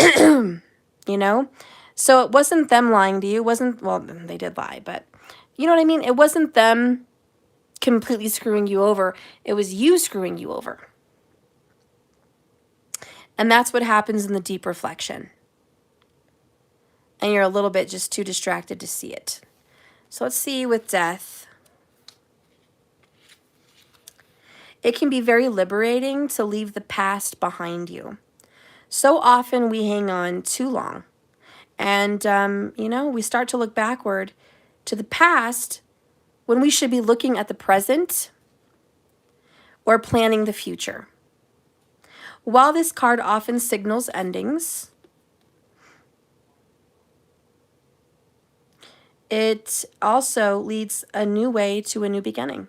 You know? So it wasn't them lying to you. It wasn't, well, they did lie, but you know what I mean? It wasn't them completely screwing you over. It was you screwing you over. And that's what happens in the deep reflection. And you're a little bit just too distracted to see it. So let's see with death. It can be very liberating to leave the past behind you. So often we hang on too long. And, you know, we start to look backward to the past when we should be looking at the present or planning the future. While this card often signals endings, it also leads a new way to a new beginning.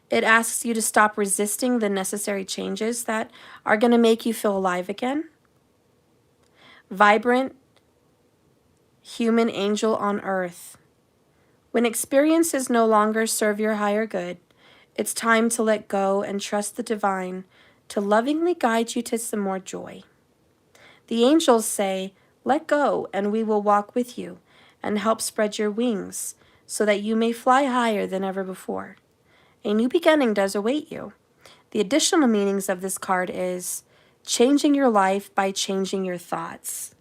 It asks you to stop resisting the necessary changes that are going to make you feel alive again. Vibrant, human angel on earth. When experiences no longer serve your higher good, it's time to let go and trust the divine to lovingly guide you to some more joy. The angels say, let go and we will walk with you and help spread your wings so that you may fly higher than ever before. A new beginning does await you. The additional meanings of this card is changing your life by changing your thoughts.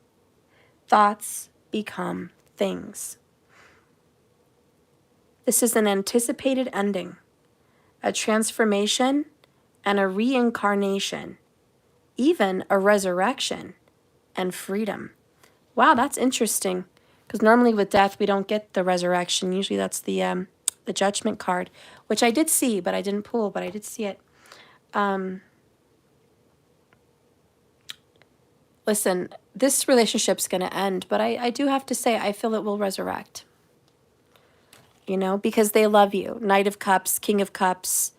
Thoughts become things. This is an anticipated ending, a transformation, and a reincarnation, even a resurrection and freedom. Wow, that's interesting. Because normally with death, we don't get the resurrection. Usually that's the judgment card, which I did see, but I didn't pull, but I did see it. Listen, this relationship's going to end, but I do have to say, I feel it will resurrect. You know, because they love you. Knight of Cups, King of Cups.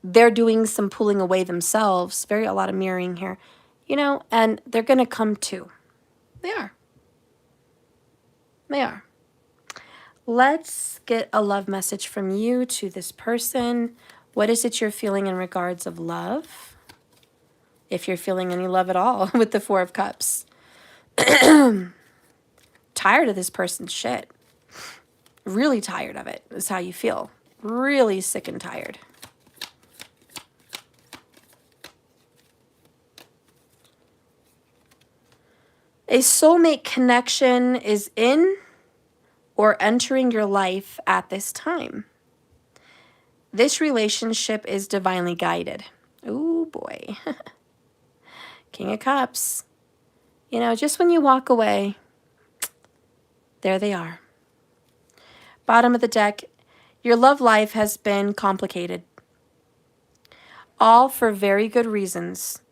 They're doing some pulling away themselves. A lot of mirroring here. You know, and they're going to come to. They are. They are. Let's get a love message from you to this person. What is it you're feeling in regards of love? If you're feeling any love at all with the Four of Cups. Tired of this person's shit. Really tired of it is how you feel. Really sick and tired. A soulmate connection is in or entering your life at this time. This relationship is divinely guided. Ooh, boy. King of Cups. You know, just when you walk away, there they are. Bottom of the deck, your love life has been complicated. All for very good reasons.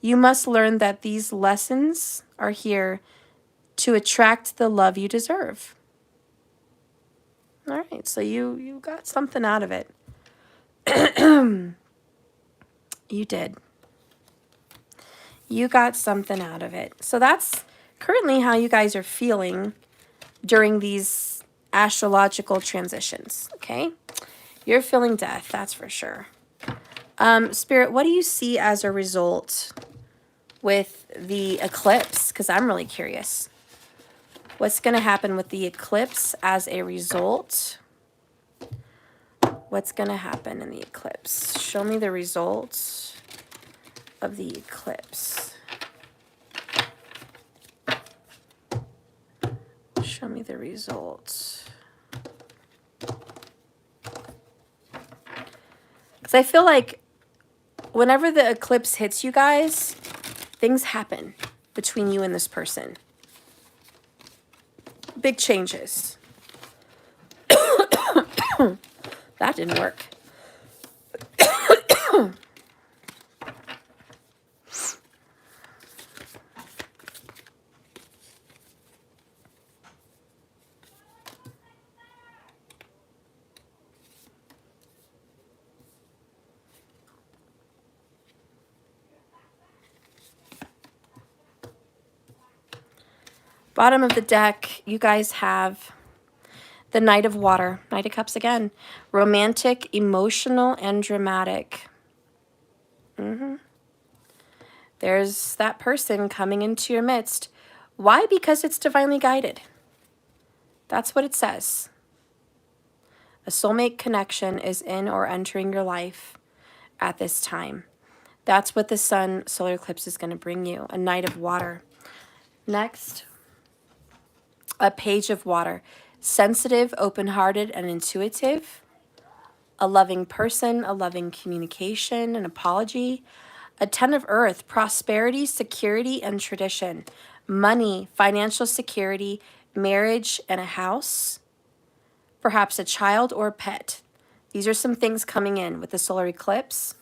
You must learn that these lessons are here to attract the love you deserve. All right, so you got something out of it. You did. You got something out of it. So that's currently how you guys are feeling during these astrological transitions, okay? You're feeling death, that's for sure. Spirit, what do you see as a result with the eclipse? Because I'm really curious. What's going to happen with the eclipse as a result? What's going to happen in the eclipse? Show me the results of the eclipse. Show me the results. Because I feel like whenever the eclipse hits you guys, things happen between you and this person. Big changes. That didn't work. Bottom of the deck, you guys have the Knight of Water. Knight of Cups again. Romantic, emotional, and dramatic. There's that person coming into your midst. Why? Because it's divinely guided. That's what it says. A soulmate connection is in or entering your life at this time. That's what the sun solar eclipse is going to bring you. A Knight of Water. Next, a Page of Water. Sensitive, open-hearted, and intuitive. A loving person, a loving communication, an apology. A Ten of Earth. Prosperity, security, and tradition. Money, financial security, marriage, and a house. Perhaps a child or a pet. These are some things coming in with the solar eclipse.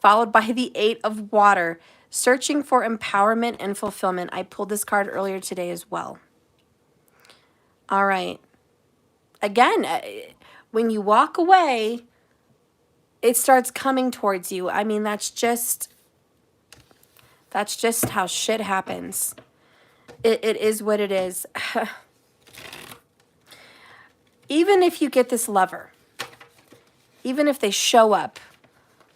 Followed by the Eight of Water, searching for empowerment and fulfillment. I pulled this card earlier today as well. All right. Again, when you walk away, it starts coming towards you. I mean, that's just how shit happens. It is what it is. Even if you get this lover, even if they show up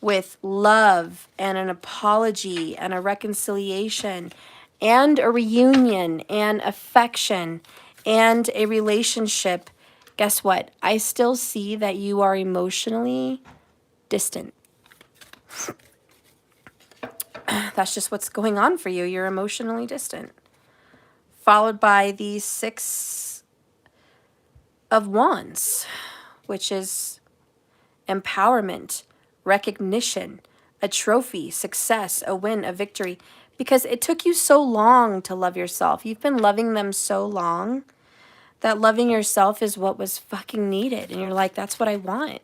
with love and an apology and a reconciliation and a reunion and affection and a relationship, guess what? I still see that you are emotionally distant. That's just what's going on for you. You're emotionally distant. Followed by the Six of Wands, which is empowerment, recognition, a trophy, success, a win, a victory, because it took you so long to love yourself. You've been loving them so long that loving yourself is what was fucking needed. And you're like, that's what I want.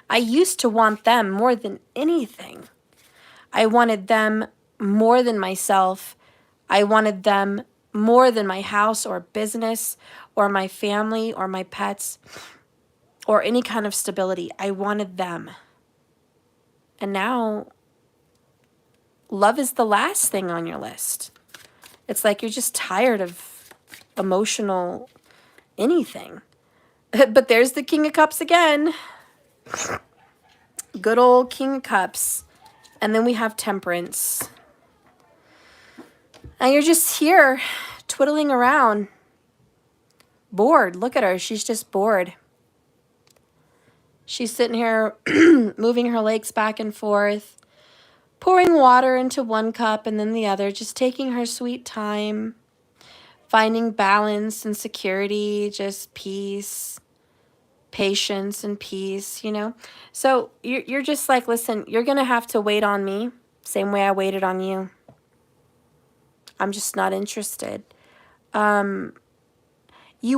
I used to want them more than anything. I wanted them more than myself. I wanted them more than my house or business or my family or my pets or any kind of stability. I wanted them. And now, love is the last thing on your list. It's like you're just tired of emotional anything. But there's the King of Cups again. Good old King of Cups. And then we have Temperance. And you're just here, twiddling around. Bored. Look at her. She's just bored. She's sitting here moving her legs back and forth, pouring water into one cup and then the other, just taking her sweet time, finding balance and security, just peace, patience and peace, you know. So you're just like, listen, you're going to have to wait on me, same way I waited on you. I'm just not interested. You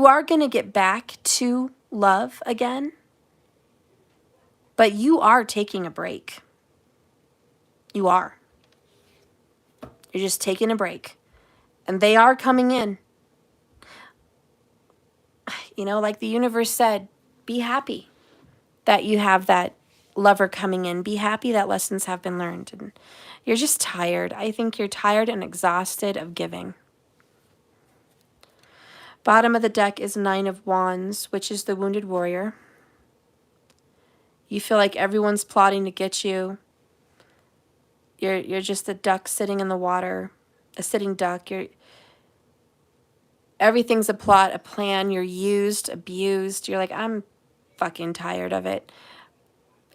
are going to get back to love again. But you are taking a break. You are. You're just taking a break. And they are coming in. You know, like the universe said, be happy that you have that lover coming in. Be happy that lessons have been learned. And you're just tired. I think you're tired and exhausted of giving. Bottom of the deck is Nine of Wands, which is the Wounded Warrior. You feel like everyone's plotting to get you. You're just a duck sitting in the water, a sitting duck. Everything's a plot, a plan. You're used, abused. You're like, I'm fucking tired of it.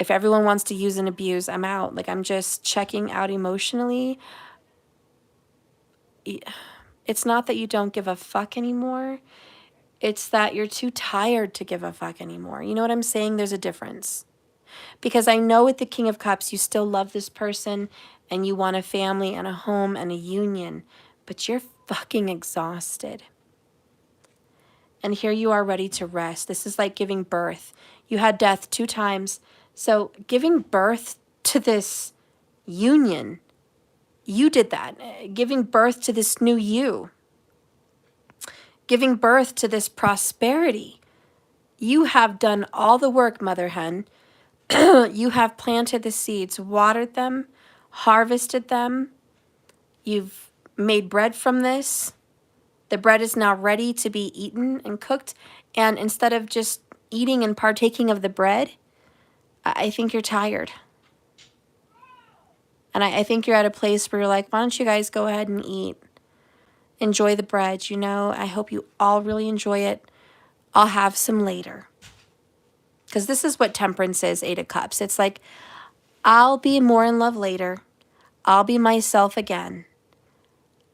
If everyone wants to use and abuse, I'm out. Like, I'm just checking out emotionally. It's not that you don't give a fuck anymore. It's that you're too tired to give a fuck anymore. You know what I'm saying? There's a difference. Because I know with the King of Cups, you still love this person and you want a family and a home and a union, but you're fucking exhausted. And here you are ready to rest. This is like giving birth. You had death 2 times. So giving birth to this union, you did that. Giving birth to this new you. Giving birth to this prosperity. You have done all the work, Mother Hen. You have planted the seeds, watered them, harvested them. You've made bread from this. The bread is now ready to be eaten and cooked. And instead of just eating and partaking of the bread, I think you're tired. And I think you're at a place where you're like, why don't you guys go ahead and eat? Enjoy the bread, you know? I hope you all really enjoy it. I'll have some later. Because this is what temperance is, 8 of Cups. It's like, I'll be more in love later. I'll be myself again.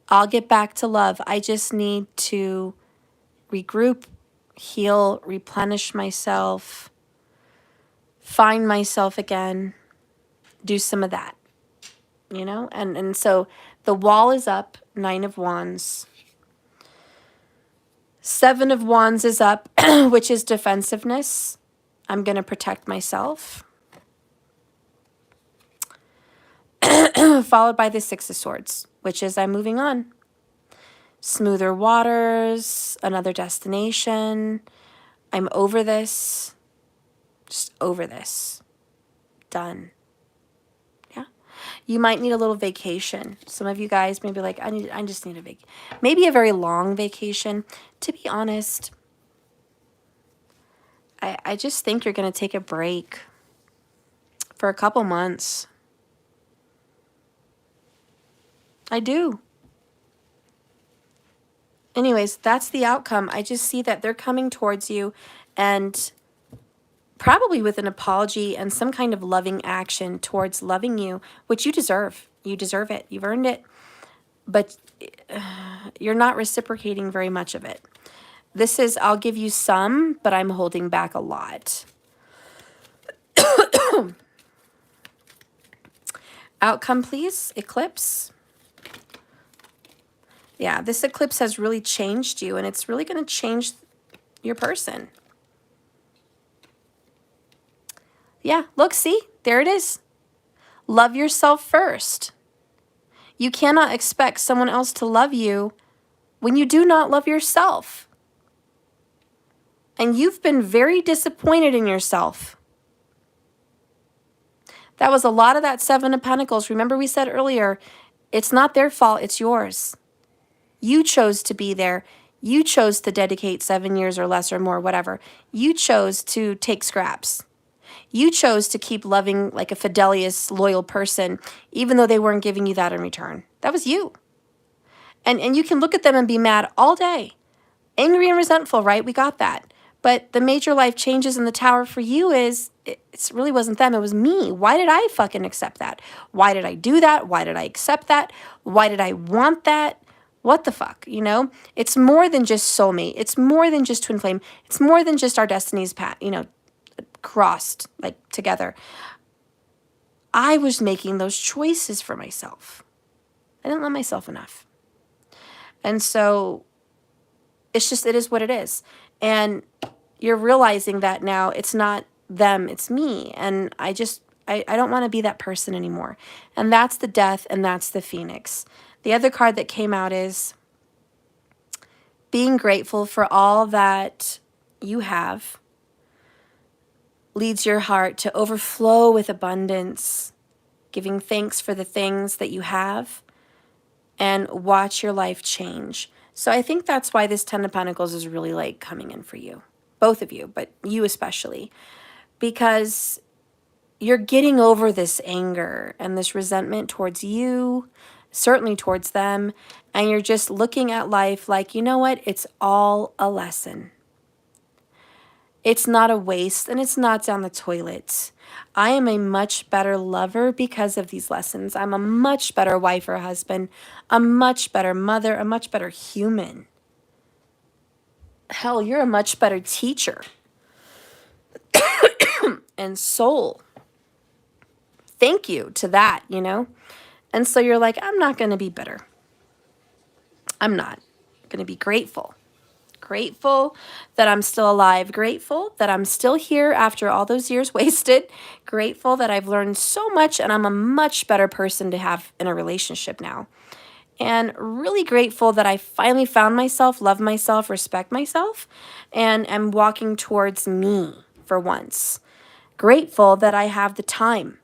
I'll get back to love. I just need to regroup, heal, replenish myself, find myself again, do some of that, you know? And so the wall is up, 9 of Wands. 7 of Wands is up, which is defensiveness. I'm going to protect myself. Followed by the 6 of Swords, which is I'm moving on. Smoother waters, another destination. I'm over this. Just over this. Done. Yeah. You might need a little vacation. Some of you guys may be like, I just need a vacation. Maybe a very long vacation. To be honest, I just think you're going to take a break for a couple months. I do. Anyways, that's the outcome. I just see that they're coming towards you and probably with an apology and some kind of loving action towards loving you, which you deserve. You deserve it. You've earned it. But you're not reciprocating very much of it. This is, I'll give you some, but I'm holding back a lot. Outcome, please. Eclipse. Yeah, this eclipse has really changed you, and it's really going to change your person. Yeah, look, see? There it is. Love yourself first. You cannot expect someone else to love you when you do not love yourself. And you've been very disappointed in yourself. That was a lot of that 7 of Pentacles. Remember we said earlier, it's not their fault, it's yours. You chose to be there. You chose to dedicate 7 years or less or more, whatever. You chose to take scraps. You chose to keep loving like a fidelious, loyal person, even though they weren't giving you that in return. That was you. And you can look at them and be mad all day. Angry and resentful, right? We got that. But the major life changes in the tower for you is, it really wasn't them, it was me. Why did I fucking accept that? Why did I do that? Why did I accept that? Why did I want that? What the fuck, you know? It's more than just soulmate. It's more than just twin flame. It's more than just our destinies, crossed, like, together. I was making those choices for myself. I didn't love myself enough. And so it's just, it is what it is. And you're realizing that now it's not them, it's me. And I don't want to be that person anymore. And that's the Death, and that's the Phoenix. The other card that came out is being grateful for all that you have leads your heart to overflow with abundance, giving thanks for the things that you have, and watch your life change. So I think that's why this 10 of Pentacles is really like coming in for you. Both of you, but you especially. Because you're getting over this anger and this resentment towards you, certainly towards them, and you're just looking at life like, you know what? It's all a lesson. It's not a waste, and it's not down the toilet. I am a much better lover because of these lessons. I'm a much better wife or husband, a much better mother, a much better human. Hell, you're a much better teacher and soul. Thank you to that, you know? And so you're like, I'm not going to be bitter. I'm not. I'm going to be grateful. Grateful that I'm still alive. Grateful that I'm still here after all those years wasted. Grateful that I've learned so much and I'm a much better person to have in a relationship now. And really grateful that I finally found myself, love myself, respect myself, and am walking towards me for once. Grateful that I have the time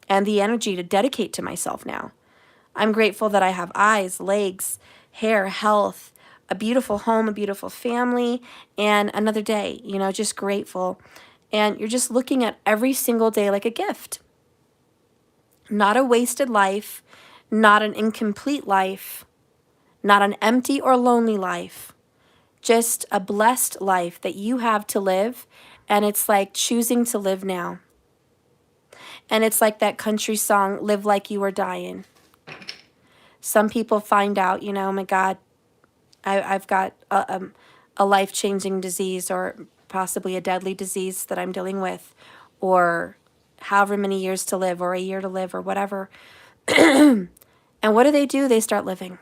and the energy to dedicate to myself now. I'm grateful that I have eyes, legs, hair, health, a beautiful home, a beautiful family, and another day, you know, just grateful. And you're just looking at every single day like a gift. Not a wasted life, not an incomplete life, not an empty or lonely life, just a blessed life that you have to live. And it's like choosing to live now. And it's like that country song, Live Like You Are Dying. Some people find out, you know, oh my God, I've got a life-changing disease or possibly a deadly disease that I'm dealing with, or however many years to live or a year to live or whatever. And what do? They start living.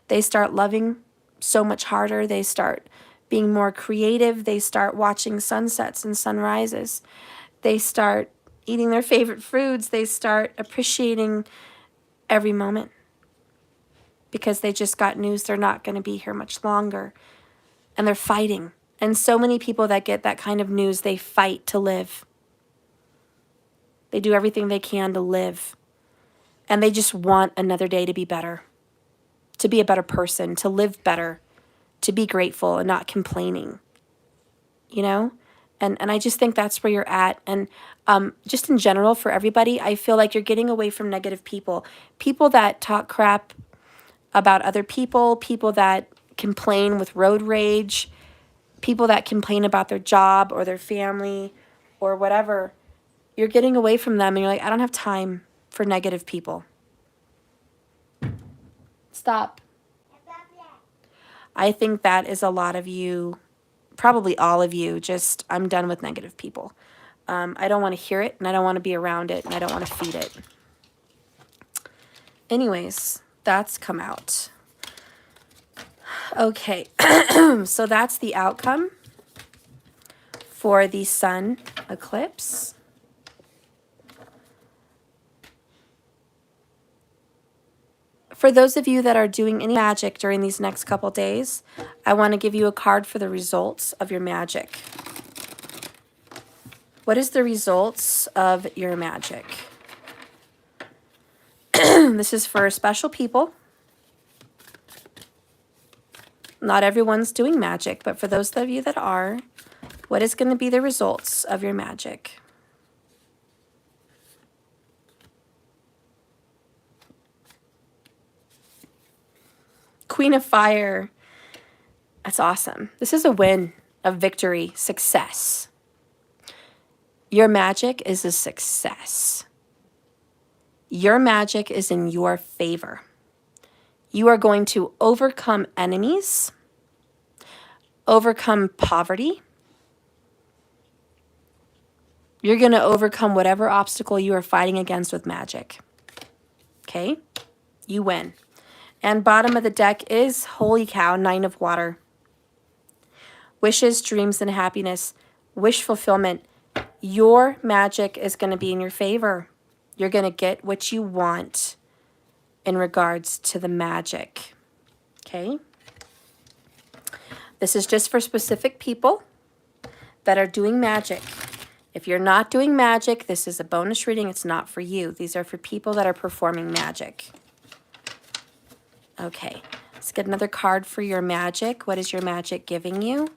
They start loving so much harder. They start being more creative. They start watching sunsets and sunrises. They start eating their favorite foods. They start appreciating every moment because they just got news they're not going to be here much longer. And they're fighting. And so many people that get that kind of news, they fight to live. They do everything they can to live. And they just want another day to be better, to be a better person, to live better, to be grateful and not complaining, you know? And I just think that's where you're at. And just in general, for everybody, I feel like you're getting away from negative people. People that talk crap about other people, people that complain with road rage, people that complain about their job or their family or whatever. You're getting away from them and you're like, I don't have time for negative people. Stop. I think that is a lot of you, probably all of you, just, I'm done with negative people. I don't want to hear it, and I don't want to be around it, and I don't want to feed it. Anyways, that's come out. Okay, so that's the outcome for the sun eclipse. For those of you that are doing any magic during these next couple days, I want to give you a card for the results of your magic. What is the results of your magic? This is for special people. Not everyone's doing magic, but for those of you that are, what is going to be the results of your magic? Queen of Fire. That's awesome. This is a win, a victory, success. Your magic is a success. Your magic is in your favor. You are going to overcome enemies, overcome poverty. You're going to overcome whatever obstacle you are fighting against with magic. Okay? You win. And bottom of the deck is, holy cow, Nine of Water. Wishes, dreams, and happiness. Wish fulfillment. Your magic is going to be in your favor. You're going to get what you want in regards to the magic. Okay? This is just for specific people that are doing magic. If you're not doing magic, this is a bonus reading. It's not for you. These are for people that are performing magic. Okay, let's get another card for your magic. What is your magic giving you?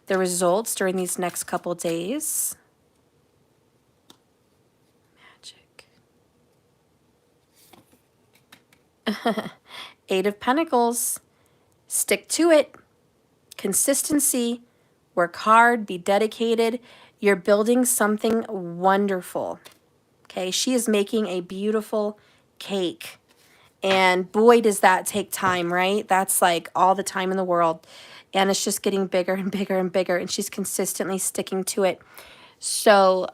The results during these next couple days. Magic. Eight of Pentacles. Stick to it. Consistency. Work hard. Be dedicated. You're building something wonderful. Okay, she is making a beautiful cake. And boy, does that take time, right? That's like all the time in the world. And it's just getting bigger and bigger and bigger. And she's consistently sticking to it. So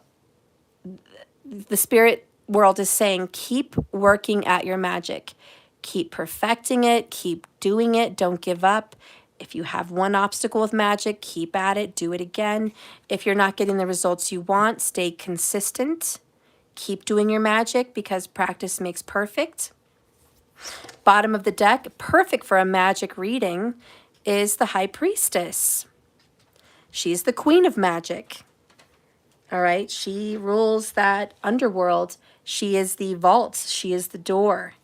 the spirit world is saying, keep working at your magic. Keep perfecting it. Keep doing it. Don't give up. If you have one obstacle with magic, keep at it. Do it again. If you're not getting the results you want, stay consistent. Keep doing your magic because practice makes perfect. Bottom of the deck, perfect for a magic reading, is the High Priestess. She's the queen of magic. All right, she rules that underworld. She is the vault. She is the door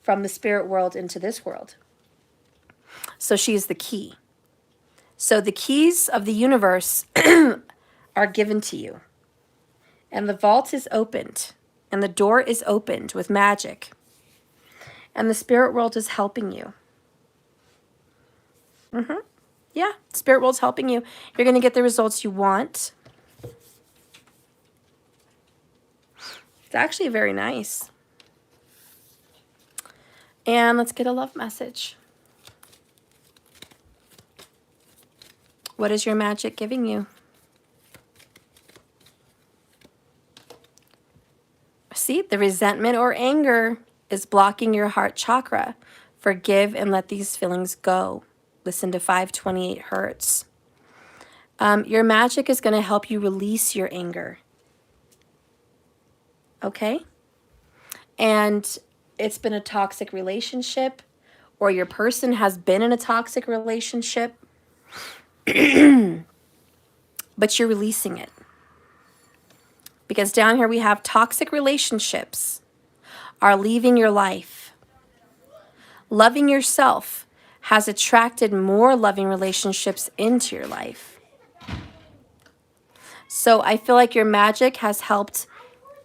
from the spirit world into this world. So she is the key. So the keys of the universe are given to you. And the vault is opened. And the door is opened with magic. And the spirit world is helping you. Yeah, spirit world's helping you. You're going to get the results you want. It's actually very nice. And let's get a love message. What is your magic giving you? See, the resentment or anger is blocking your heart chakra. Forgive and let these feelings go. Listen to 528 hertz. Your magic is going to help you release your anger. Okay? And it's been a toxic relationship, or your person has been in a toxic relationship, but you're releasing it. Because down here we have toxic relationships are leaving your life. Loving yourself has attracted more loving relationships into your life. So I feel like your magic has helped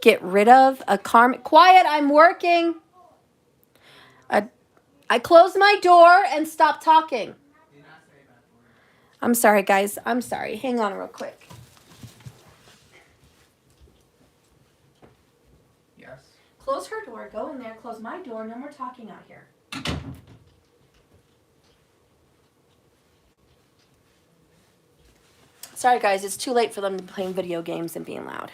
get rid of a karmic... Quiet, I'm working. I closed my door and stopped talking. I'm sorry, guys. I'm sorry. Hang on real quick. Yes. Close her door. Go in there. Close my door. No more talking out here. Sorry, guys. It's too late for them to be playing video games and being loud.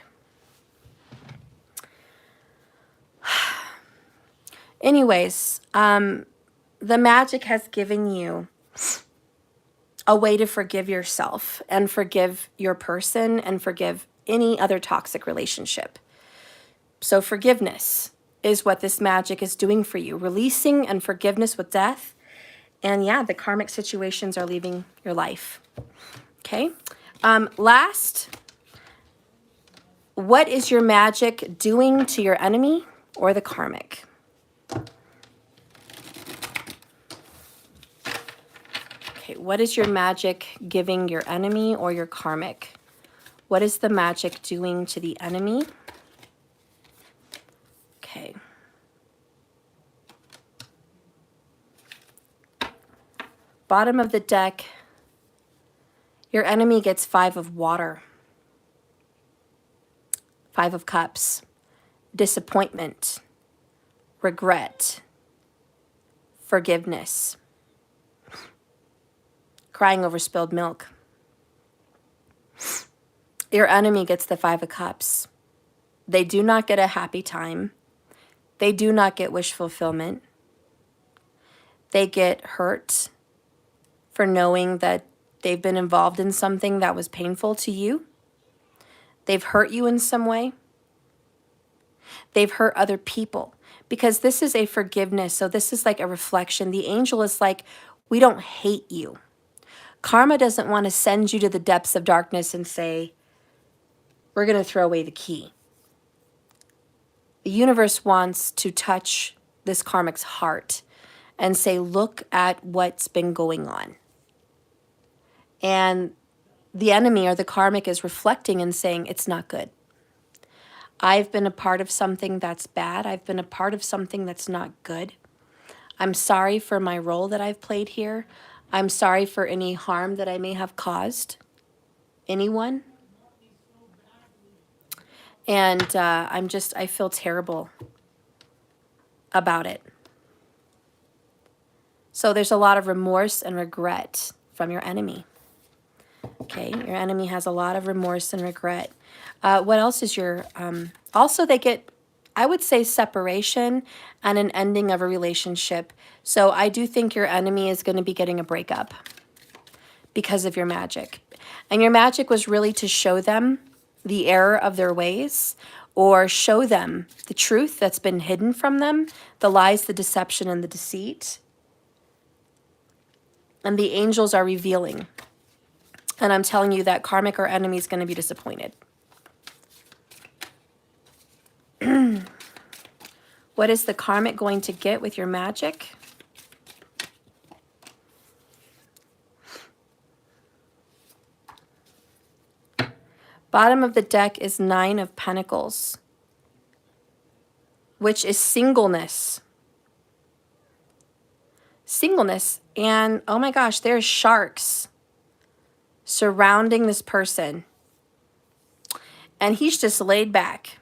Anyways, the magic has given you a way to forgive yourself and forgive your person and forgive any other toxic relationship. So forgiveness is what this magic is doing for you. Releasing and forgiveness with death. And yeah, the karmic situations are leaving your life. Okay. Last, what is your magic doing to your enemy or the karmic? Okay, what is your magic giving your enemy or your karmic? What is the magic doing to the enemy? Okay. Bottom of the deck, your enemy gets 5 of water. 5 of cups. Disappointment. Regret. Forgiveness. Crying over spilled milk. Your enemy gets the 5 of cups. They do not get a happy time. They do not get wish fulfillment. They get hurt for knowing that they've been involved in something that was painful to you. They've hurt you in some way. They've hurt other people. Because this is a forgiveness, so this is like a reflection. The angel is like, we don't hate you. Karma doesn't want to send you to the depths of darkness and say, we're going to throw away the key. The universe wants to touch this karmic's heart and say, look at what's been going on. And the enemy or the karmic is reflecting and saying, it's not good. I've been a part of something that's bad. I've been a part of something that's not good. I'm sorry for my role that I've played here. I'm sorry for any harm that I may have caused anyone. And I feel terrible about it. So there's a lot of remorse and regret from your enemy. Okay, your enemy has a lot of remorse and regret. What else is your, also they get, I would say, separation and an ending of a relationship. So I do think your enemy is going to be getting a breakup because of your magic. And your magic was really to show them the error of their ways, or show them the truth that's been hidden from them, the lies, the deception, and the deceit. And the angels are revealing. And I'm telling you that karmic or enemy is going to be disappointed. What is the karmic going to get with your magic? Bottom of the deck is 9 of Pentacles, which is singleness. Singleness. And oh my gosh, there's sharks surrounding this person. And he's just laid back.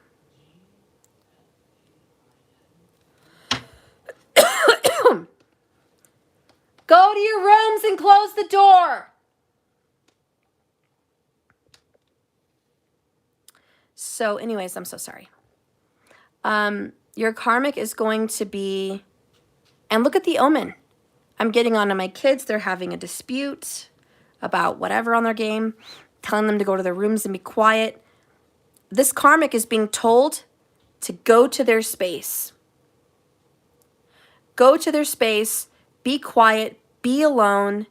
Go to your rooms and close the door. So anyways, I'm so sorry. Your karmic is going to be, and look at the omen. I'm getting on to my kids. They're having a dispute about whatever on their game, telling them to go to their rooms and be quiet. This karmic is being told to go to their space. Go to their space, be quiet, be alone,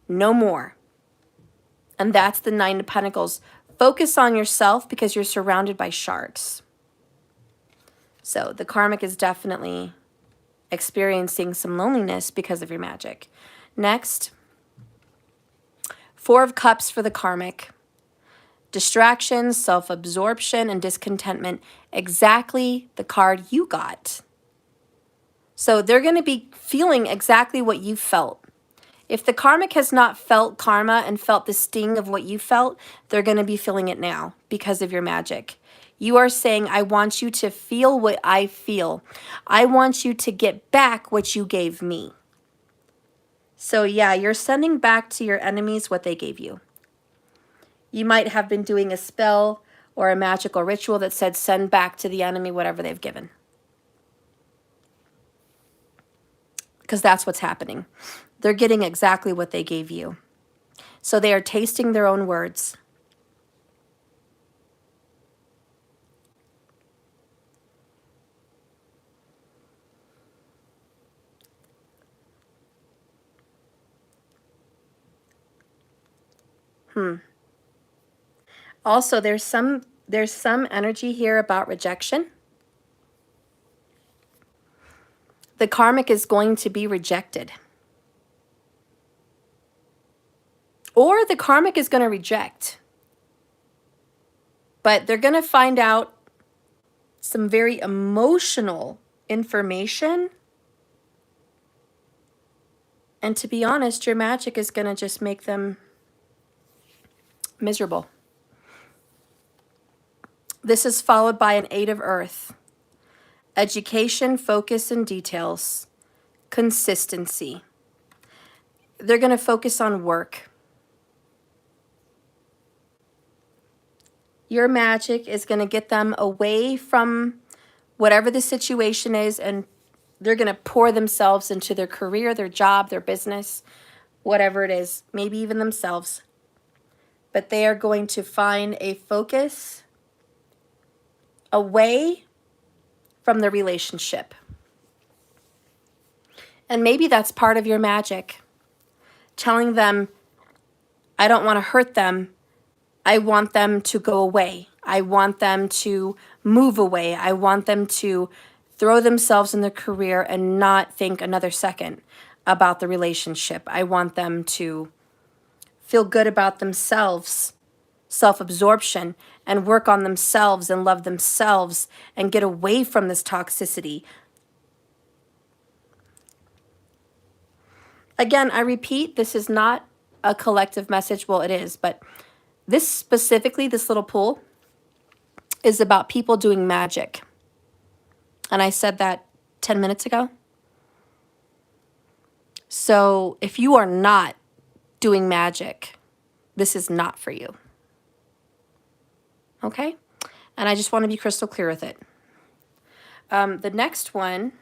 no more. And that's the 9 of Pentacles. Focus on yourself because you're surrounded by sharks. So the karmic is definitely experiencing some loneliness because of your magic. Next, 4 of Cups for the karmic. Distractions, self-absorption, and discontentment. Exactly the card you got. So they're going to be feeling exactly what you felt. If the karmic has not felt karma and felt the sting of what you felt, they're going to be feeling it now because of your magic. You are saying, I want you to feel what I feel. I want you to get back what you gave me. So yeah, you're sending back to your enemies what they gave you. You might have been doing a spell or a magical ritual that said send back to the enemy whatever they've given. Because that's what's happening. They're getting exactly what they gave you. So they are tasting their own words. Also, there's some energy here about rejection. The karmic is going to be rejected. Or the karmic is going to reject. But they're going to find out some very emotional information. And to be honest, your magic is going to just make them miserable. This is followed by an 8 of Earth. Education, focus, and details. Consistency. They're going to focus on work. Your magic is going to get them away from whatever the situation is, and they're going to pour themselves into their career, their job, their business, whatever it is, maybe even themselves. But they are going to find a focus away from the relationship. And maybe that's part of your magic. Telling them, I don't want to hurt them. I want them to go away. I want them to move away. I want them to throw themselves in their career and not think another second about the relationship. I want them to feel good about themselves, self-absorption, and work on themselves and love themselves and get away from this toxicity. Again, I repeat, this is not a collective message. Well, it is, but this specifically, this little pool, is about people doing magic. And I said that 10 minutes ago. So if you are not doing magic, this is not for you. Okay? And I just want to be crystal clear with it. The next one,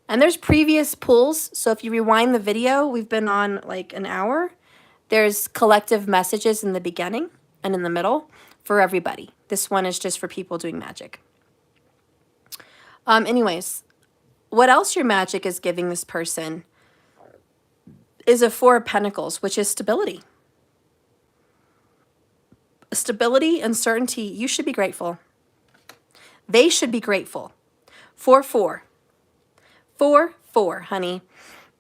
and there's previous pulls. So if you rewind the video, we've been on like an hour. There's collective messages in the beginning and in the middle for everybody. This one is just for people doing magic. Anyways, what else your magic is giving this person is a 4 of Pentacles, which is stability. Stability and certainty. You should be grateful. They should be grateful. 4-4. 4-4, honey.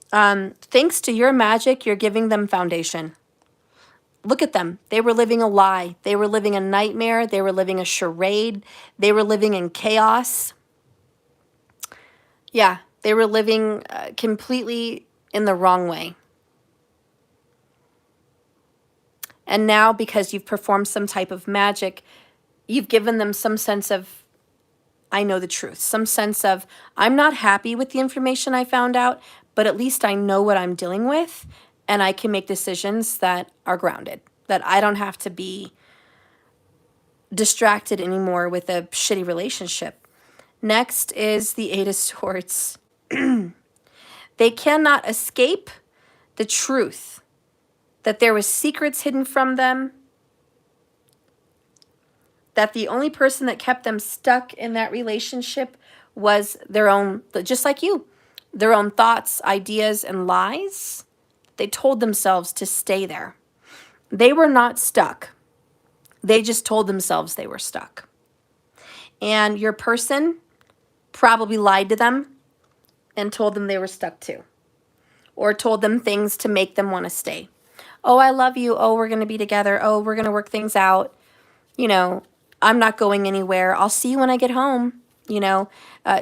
Thanks to your magic, you're giving them foundation. Look at them. They were living a lie. They were living a nightmare. They were living a charade. They were living in chaos. Yeah, they were living completely in the wrong way. And now, because you've performed some type of magic, you've given them some sense of, I know the truth, some sense of, I'm not happy with the information I found out, but at least I know what I'm dealing with, and I can make decisions that are grounded, that I don't have to be distracted anymore with a shitty relationship. Next is the Eight of Swords. They cannot escape the truth that there was secrets hidden from them, that the only person that kept them stuck in that relationship was their own, just like you, their own thoughts, ideas, and lies. They told themselves to stay there. They were not stuck. They just told themselves they were stuck. And your person probably lied to them and told them they were stuck too. Or told them things to make them want to stay. Oh, I love you. Oh, we're going to be together. Oh, we're going to work things out. You know, I'm not going anywhere. I'll see you when I get home. You know,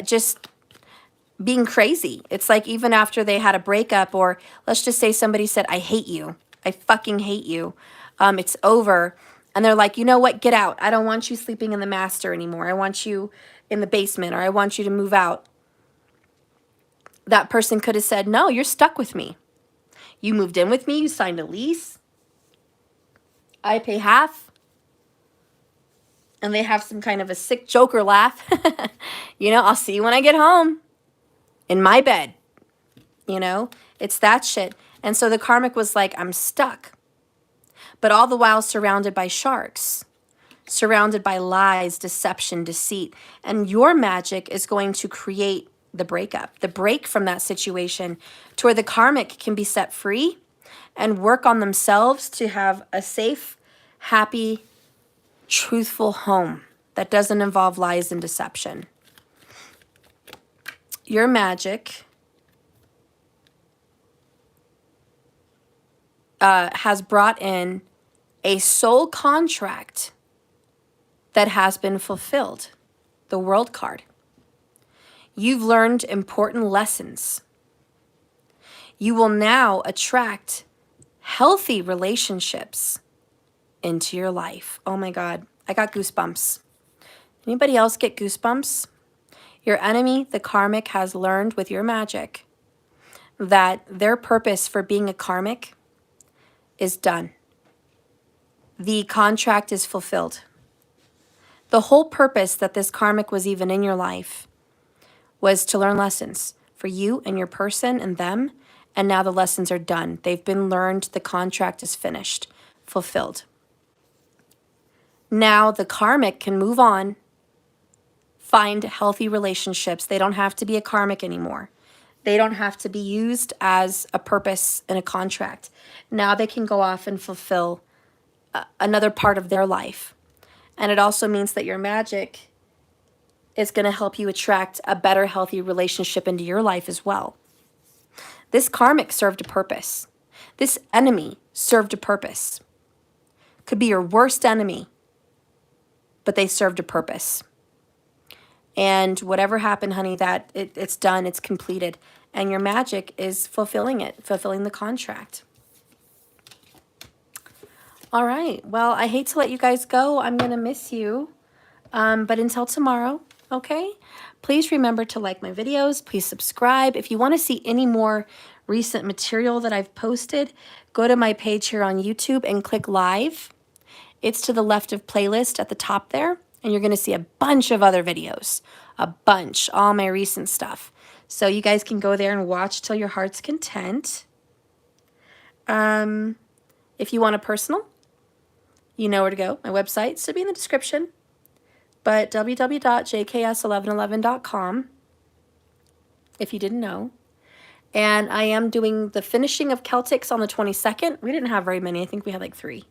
just being crazy. It's like even after they had a breakup, or let's just say somebody said, I hate you. I fucking hate you. It's over. And they're like, you know what? Get out. I don't want you sleeping in the master anymore. I want you in the basement, or I want you to move out. That person could have said, no, you're stuck with me. You moved in with me. You signed a lease. I pay half. And they have some kind of a sick Joker laugh. You know, I'll see you when I get home. In my bed. You know, it's that shit. And so the karmic was like, I'm stuck. But all the while surrounded by sharks. Surrounded by lies, deception, deceit. And your magic is going to create the breakup. The break from that situation to where the karmic can be set free and work on themselves to have a safe, happy, truthful home that doesn't involve lies and deception. Your magic has brought in a soul contract that has been fulfilled. The World card. You've learned important lessons. You will now attract healthy relationships into your life. Oh my God, I got goosebumps. Anybody else get goosebumps? Your enemy, the karmic, has learned with your magic that their purpose for being a karmic is done. The contract is fulfilled. The whole purpose that this karmic was even in your life was to learn lessons for you and your person and them, and now the lessons are done. They've been learned. The contract is finished, fulfilled. Now the karmic can move on, find healthy relationships. They don't have to be a karmic anymore. They don't have to be used as a purpose in a contract. Now they can go off and fulfill another part of their life. And it also means that your magic is going to help you attract a better, healthy relationship into your life as well. This karmic served a purpose. This enemy served a purpose. Could be your worst enemy, but they served a purpose. And whatever happened, honey, that it's done, it's completed. And your magic is fulfilling it, fulfilling the contract. All right. Well, I hate to let you guys go. I'm going to miss you. But until tomorrow, okay? Please remember to like my videos. Please subscribe. If you want to see any more recent material that I've posted, go to my page here on YouTube and click live. It's to the left of playlist at the top there. And you're going to see a bunch of other videos. A bunch. All my recent stuff. So you guys can go there and watch till your heart's content. If you want a personal, you know where to go. My website should be in the description. But www.jks1111.com, if you didn't know. And I am doing the finishing of Celtics on the 22nd. We didn't have very many. I think we had like 3.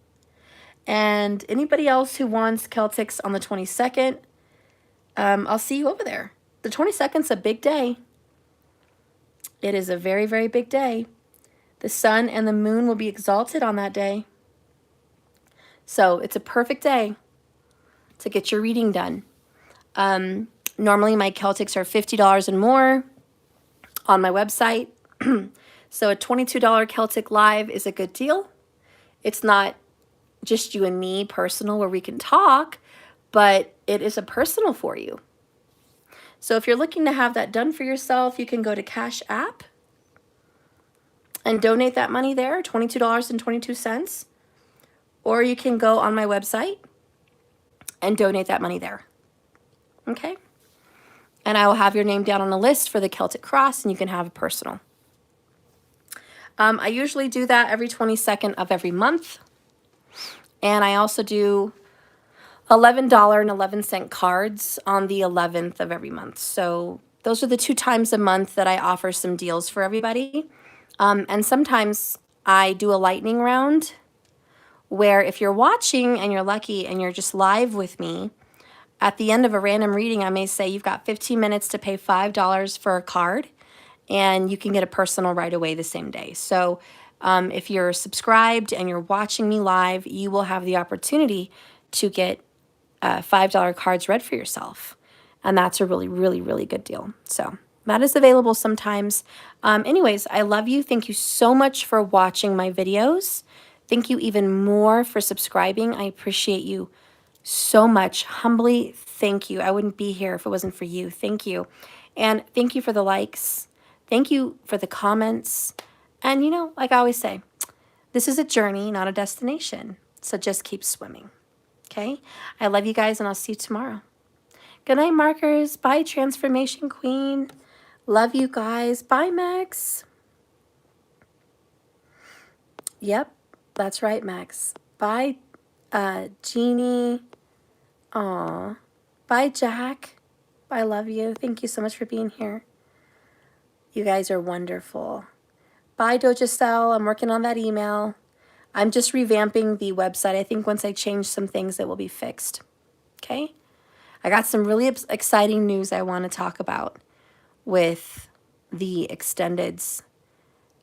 And anybody else who wants Celtics on the 22nd, I'll see you over there. The 22nd's a big day. It is a very, very big day. The sun and the moon will be exalted on that day. So it's a perfect day to get your reading done. Normally my Celtics are $50 and more on my website. So a $22 Celtic Live is a good deal. It's not just you and me personal where we can talk, but it is a personal for you. So if you're looking to have that done for yourself, you can go to Cash App and donate that money there, $22.22. Or you can go on my website and donate that money there. Okay? And I will have your name down on a list for the Celtic Cross, and you can have a personal. I usually do that every 22nd of every month. And I also do $11.11 cards on the 11th of every month. So those are the 2 times a month that I offer some deals for everybody. And sometimes I do a lightning round where if you're watching and you're lucky and you're just live with me, at the end of a random reading, I may say you've got 15 minutes to pay $5 for a card, and you can get a personal right away the same day. So if you're subscribed and you're watching me live, you will have the opportunity to get $5 cards read for yourself. And that's a really, really, really good deal. So that is available sometimes. Anyways, I love you. Thank you so much for watching my videos. Thank you even more for subscribing. I appreciate you so much. Humbly, thank you. I wouldn't be here if it wasn't for you. Thank you. And thank you for the likes. Thank you for the comments. And you know, like I always say, this is a journey, not a destination. So just keep swimming. Okay? I love you guys, and I'll see you tomorrow. Good night, markers. Bye, Transformation Queen. Love you guys. Bye, Max. Yep, that's right, Max. Bye, Jeannie. Aw. Bye, Jack. I love you. Thank you so much for being here. You guys are wonderful. Bye, Dojacel. I'm working on that email. I'm just revamping the website. I think once I change some things, it will be fixed. Okay? I got some really exciting news I want to talk about with the extendeds.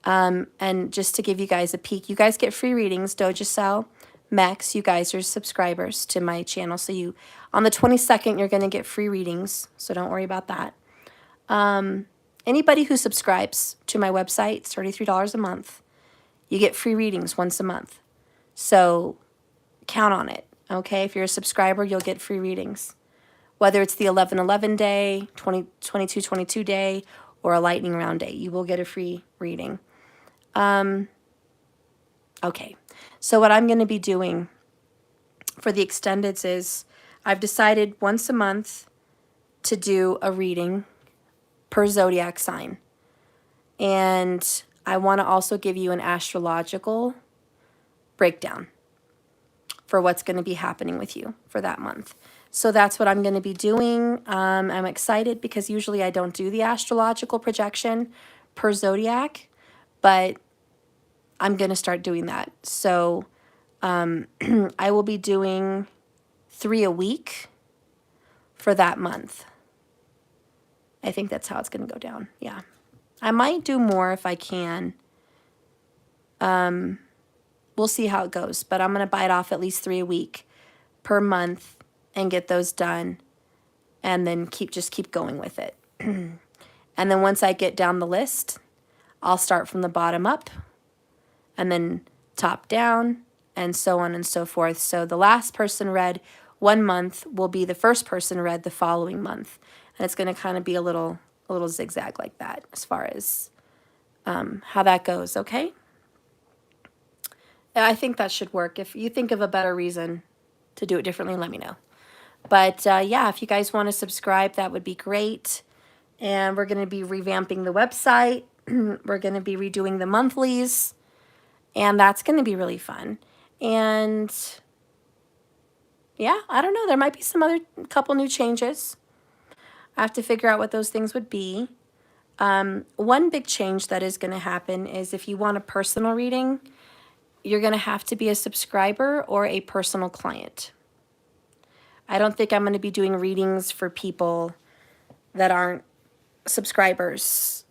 And just to give you guys a peek, you guys get free readings. Dojacel, Max, you guys are subscribers to my channel. So you, on the 22nd, you're going to get free readings. So don't worry about that. Anybody who subscribes to my website, it's $33 a month. You get free readings once a month. So count on it, okay? If you're a subscriber, you'll get free readings. Whether it's the 11/11 day, 22/22 day, or a lightning round day, you will get a free reading. Okay, so what I'm going to be doing for the extendeds is I've decided once a month to do a reading per zodiac sign. And I want to also give you an astrological breakdown for what's going to be happening with you for that month. So that's what I'm going to be doing. I'm excited because usually I don't do the astrological projection per zodiac, but I'm going to start doing that. So I will be doing 3 a week for that month. I think that's how it's going to go down. Yeah. I might do more if I can. We'll see how it goes, but I'm going to bite off at least 3 a week per month and get those done, and then just keep going with it. And then once I get down the list, I'll start from the bottom up and then top down and so on and so forth. So the last person read one month will be the first person read the following month. And it's going to kind of be a little zigzag like that as far as how that goes, okay? I think that should work. If you think of a better reason to do it differently, let me know. But yeah, if you guys want to subscribe, that would be great. And we're going to be revamping the website. We're going to be redoing the monthlies. And that's going to be really fun. And yeah, I don't know. There might be some other couple new changes. I have to figure out what those things would be. One big change that is going to happen is if you want a personal reading, you're going to have to be a subscriber or a personal client. I don't think I'm going to be doing readings for people that aren't subscribers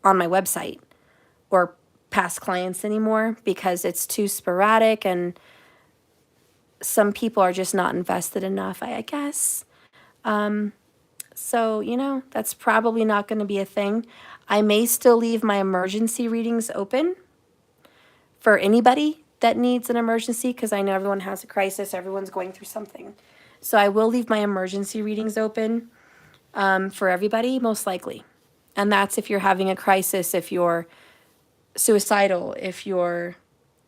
on my website or past clients anymore because it's too sporadic and some people are just not invested enough, I guess. So, you know, that's probably not going to be a thing. I may still leave my emergency readings open for anybody that needs an emergency, because I know everyone has a crisis, everyone's going through something. So I will leave my emergency readings open for everybody, most likely. And that's if you're having a crisis, if you're suicidal, if you're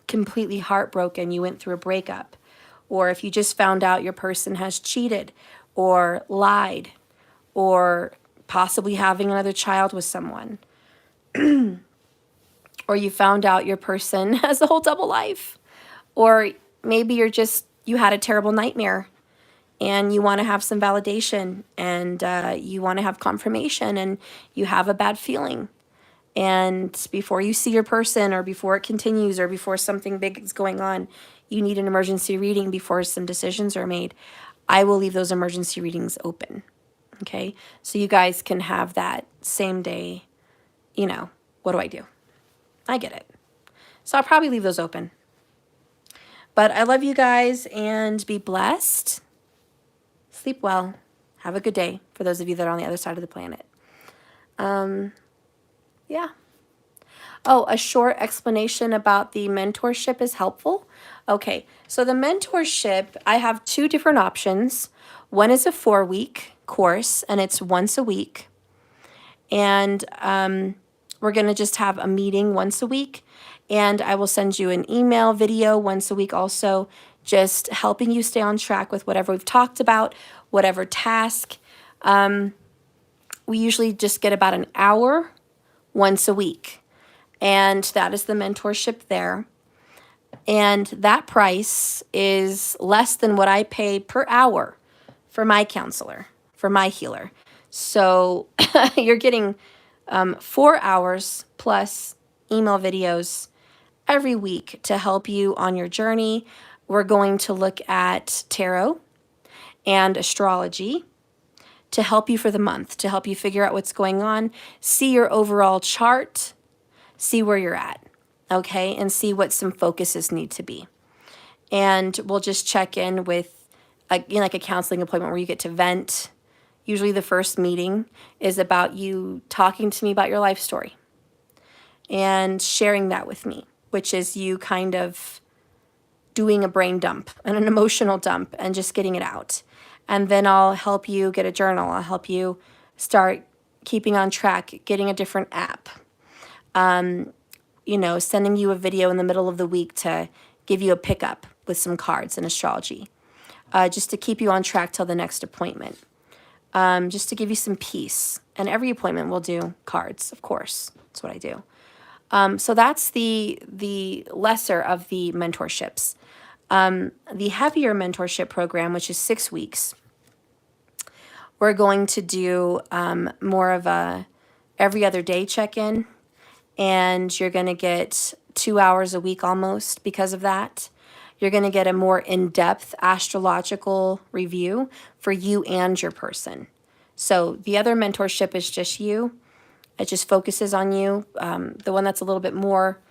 completely heartbroken, you went through a breakup, or if you just found out your person has cheated or lied, or possibly having another child with someone, or you found out your person has a whole double life, or maybe you had a terrible nightmare and you want to have some validation, and you want to have confirmation, and you have a bad feeling. And before you see your person, or before it continues, or before something big is going on, you need an emergency reading before some decisions are made. I will leave those emergency readings open. Okay? So you guys can have that same day, you know, what do I do? I get it. So I'll probably leave those open. But I love you guys, and be blessed. Sleep well. Have a good day for those of you that are on the other side of the planet. Yeah. Oh, a short explanation about the mentorship is helpful. Okay, so the mentorship, I have two different options. One is a 4-week course, and it's once a week. And we're going to just have a meeting once a week. And I will send you an email video once a week also, just helping you stay on track with whatever we've talked about, whatever task. We usually just get about an hour once a week. And that is the mentorship there. And that price is less than what I pay per hour for my counselor, for my healer. So you're getting 4 hours plus email videos every week to help you on your journey. We're going to look at tarot and astrology to help you for the month, to help you figure out what's going on, see your overall chart, see where you're at, okay, and see what some focuses need to be. And we'll just check in with like a counseling appointment where you get to vent. Usually the first meeting is about you talking to me about your life story and sharing that with me, which is you kind of doing a brain dump and an emotional dump and just getting it out. And then I'll help you get a journal. I'll help you start keeping on track, getting a different app. You know, sending you a video in the middle of the week to give you a pickup with some cards and astrology, just to keep you on track till the next appointment, just to give you some peace. And every appointment we'll do cards, of course. That's what I do. So that's the lesser of the mentorships. The heavier mentorship program, which is 6 weeks, we're going to do more of a every other day check-in. And you're going to get 2 hours a week almost because of that. You're going to get a more in-depth astrological review for you and your person. So the other mentorship is just you. It just focuses on you. The one that's a little bit more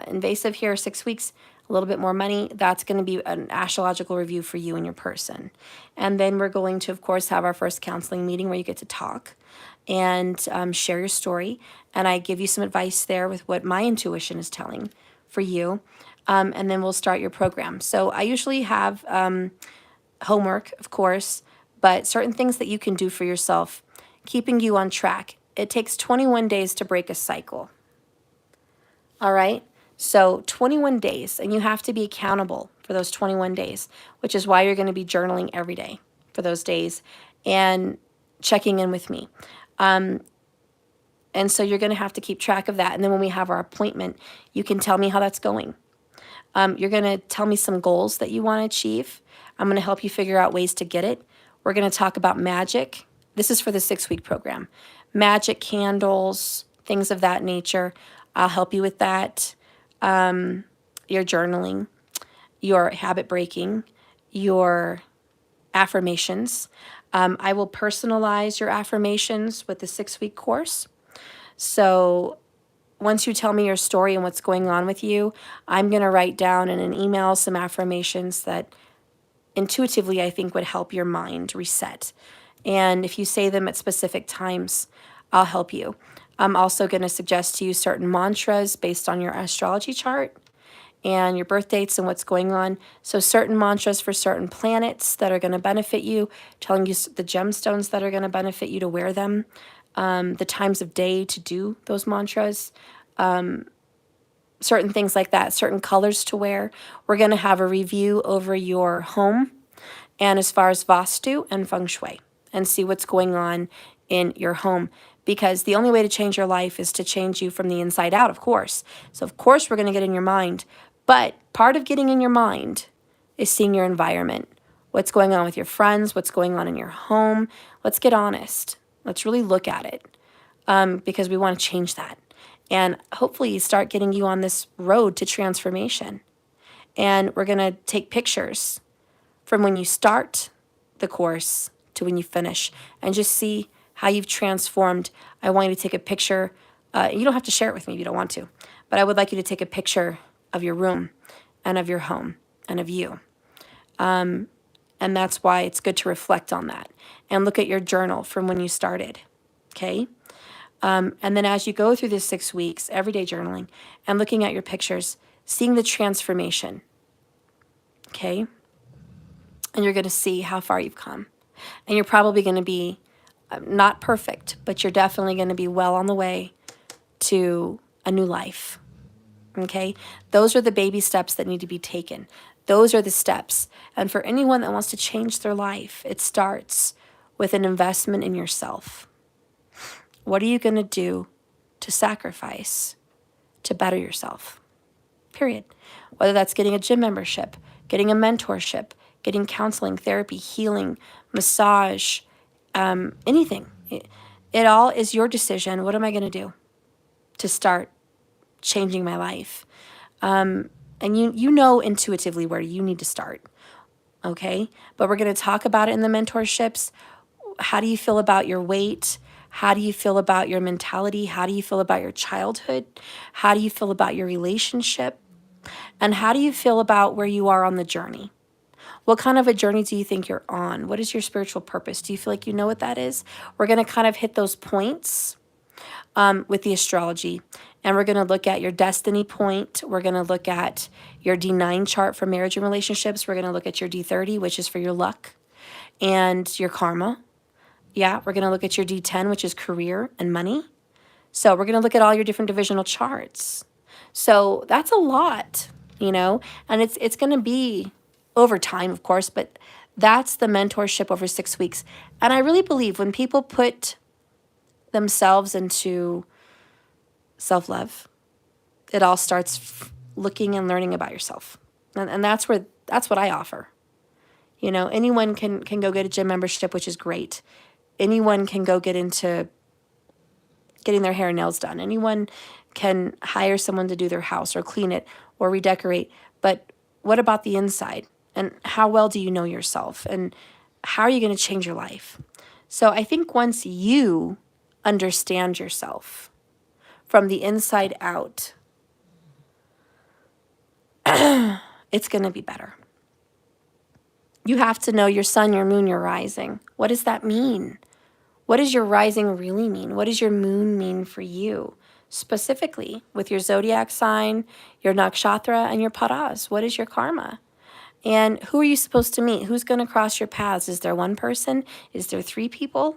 invasive here, 6 weeks, a little bit more money, that's going to be an astrological review for you and your person. And then we're going to, of course, have our first counseling meeting where you get to talk and share your story. And I give you some advice there with what my intuition is telling for you. And then we'll start your program. So I usually have homework, of course, but certain things that you can do for yourself, keeping you on track. It takes 21 days to break a cycle. All right? So 21 days, and you have to be accountable for those 21 days, which is why you're going to be journaling every day for those days and checking in with me. And so you're going to have to keep track of that. And then when we have our appointment, you can tell me how that's going. You're going to tell me some goals that you want to achieve. I'm going to help you figure out ways to get it. We're going to talk about magic. This is for the 6-week program. Magic, candles, things of that nature. I'll help you with that. Your journaling, your habit breaking, your affirmations. I will personalize your affirmations with the 6-week course. So once you tell me your story and what's going on with you, I'm going to write down in an email some affirmations that intuitively, I think, would help your mind reset. And if you say them at specific times, I'll help you. I'm also going to suggest to you certain mantras based on your astrology chart and your birth dates and what's going on. So certain mantras for certain planets that are going to benefit you, telling you the gemstones that are going to benefit you to wear them, the times of day to do those mantras, certain things like that, certain colors to wear. We're going to have a review over your home and as far as Vastu and Feng Shui and see what's going on in your home. Because the only way to change your life is to change you from the inside out, of course. So, of course, we're going to get in your mind. But part of getting in your mind is seeing your environment. What's going on with your friends? What's going on in your home? Let's get honest. Let's really look at it because we want to change that. And hopefully start getting you on this road to transformation. And we're going to take pictures from when you start the course to when you finish and just see how you've transformed. I want you to take a picture. You don't have to share it with me if you don't want to, but I would like you to take a picture of your room and of your home and of you. And that's why it's good to reflect on that and look at your journal from when you started, okay? And then as you go through this 6 weeks, everyday journaling and looking at your pictures, seeing the transformation, okay? And you're going to see how far you've come. And you're probably going to be not perfect, but you're definitely going to be well on the way to a new life. Okay? Those are the baby steps that need to be taken. Those are the steps. And for anyone that wants to change their life, it starts with an investment in yourself. What are you going to do to sacrifice to better yourself? Period. Whether that's getting a gym membership, getting a mentorship, getting counseling, therapy, healing, massage, anything. It all is your decision. What am I going to do to start changing my life? And you know intuitively where you need to start, okay? But we're going to talk about it in the mentorships. How do you feel about your weight? How do you feel about your mentality? How do you feel about your childhood? How do you feel about your relationship? And how do you feel about where you are on the journey? What kind of a journey do you think you're on? What is your spiritual purpose? Do you feel like you know what that is? We're going to kind of hit those points with the astrology. And we're going to look at your destiny point. We're going to look at your D9 chart for marriage and relationships. We're going to look at your D30, which is for your luck and your karma. Yeah, we're going to look at your D10, which is career and money. So we're going to look at all your different divisional charts. So that's a lot, you know, and it's going to be over time, of course, but that's the mentorship over 6 weeks. And I really believe when people put themselves into self-love, it all starts looking and learning about yourself. And that's what I offer. You know, anyone can go get a gym membership, which is great. Anyone can go get into getting their hair and nails done. Anyone can hire someone to do their house or clean it or redecorate. But what about the inside? And how well do you know yourself? And how are you going to change your life? So I think once you understand yourself from the inside out, it's going to be better. You have to know your sun, your moon, your rising. What does that mean? What does your rising really mean? What does your moon mean for you? Specifically, with your zodiac sign, your nakshatra, and your paras. What is your karma? And who are you supposed to meet? Who's going to cross your paths? Is there one person? Is there 3 people?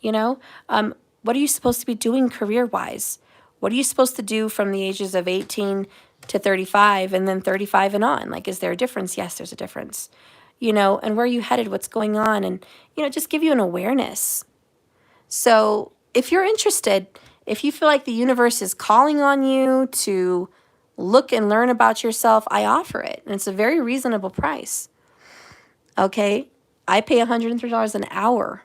You know, what are you supposed to be doing career-wise? What are you supposed to do from the ages of 18 to 35 and then 35 and on? Like, is there a difference? Yes, there's a difference. You know, and where are you headed? What's going on? And, you know, just give you an awareness. So if you're interested, if you feel like the universe is calling on you to look and learn about yourself, I offer it. And it's a very reasonable price. Okay? I pay $103 an hour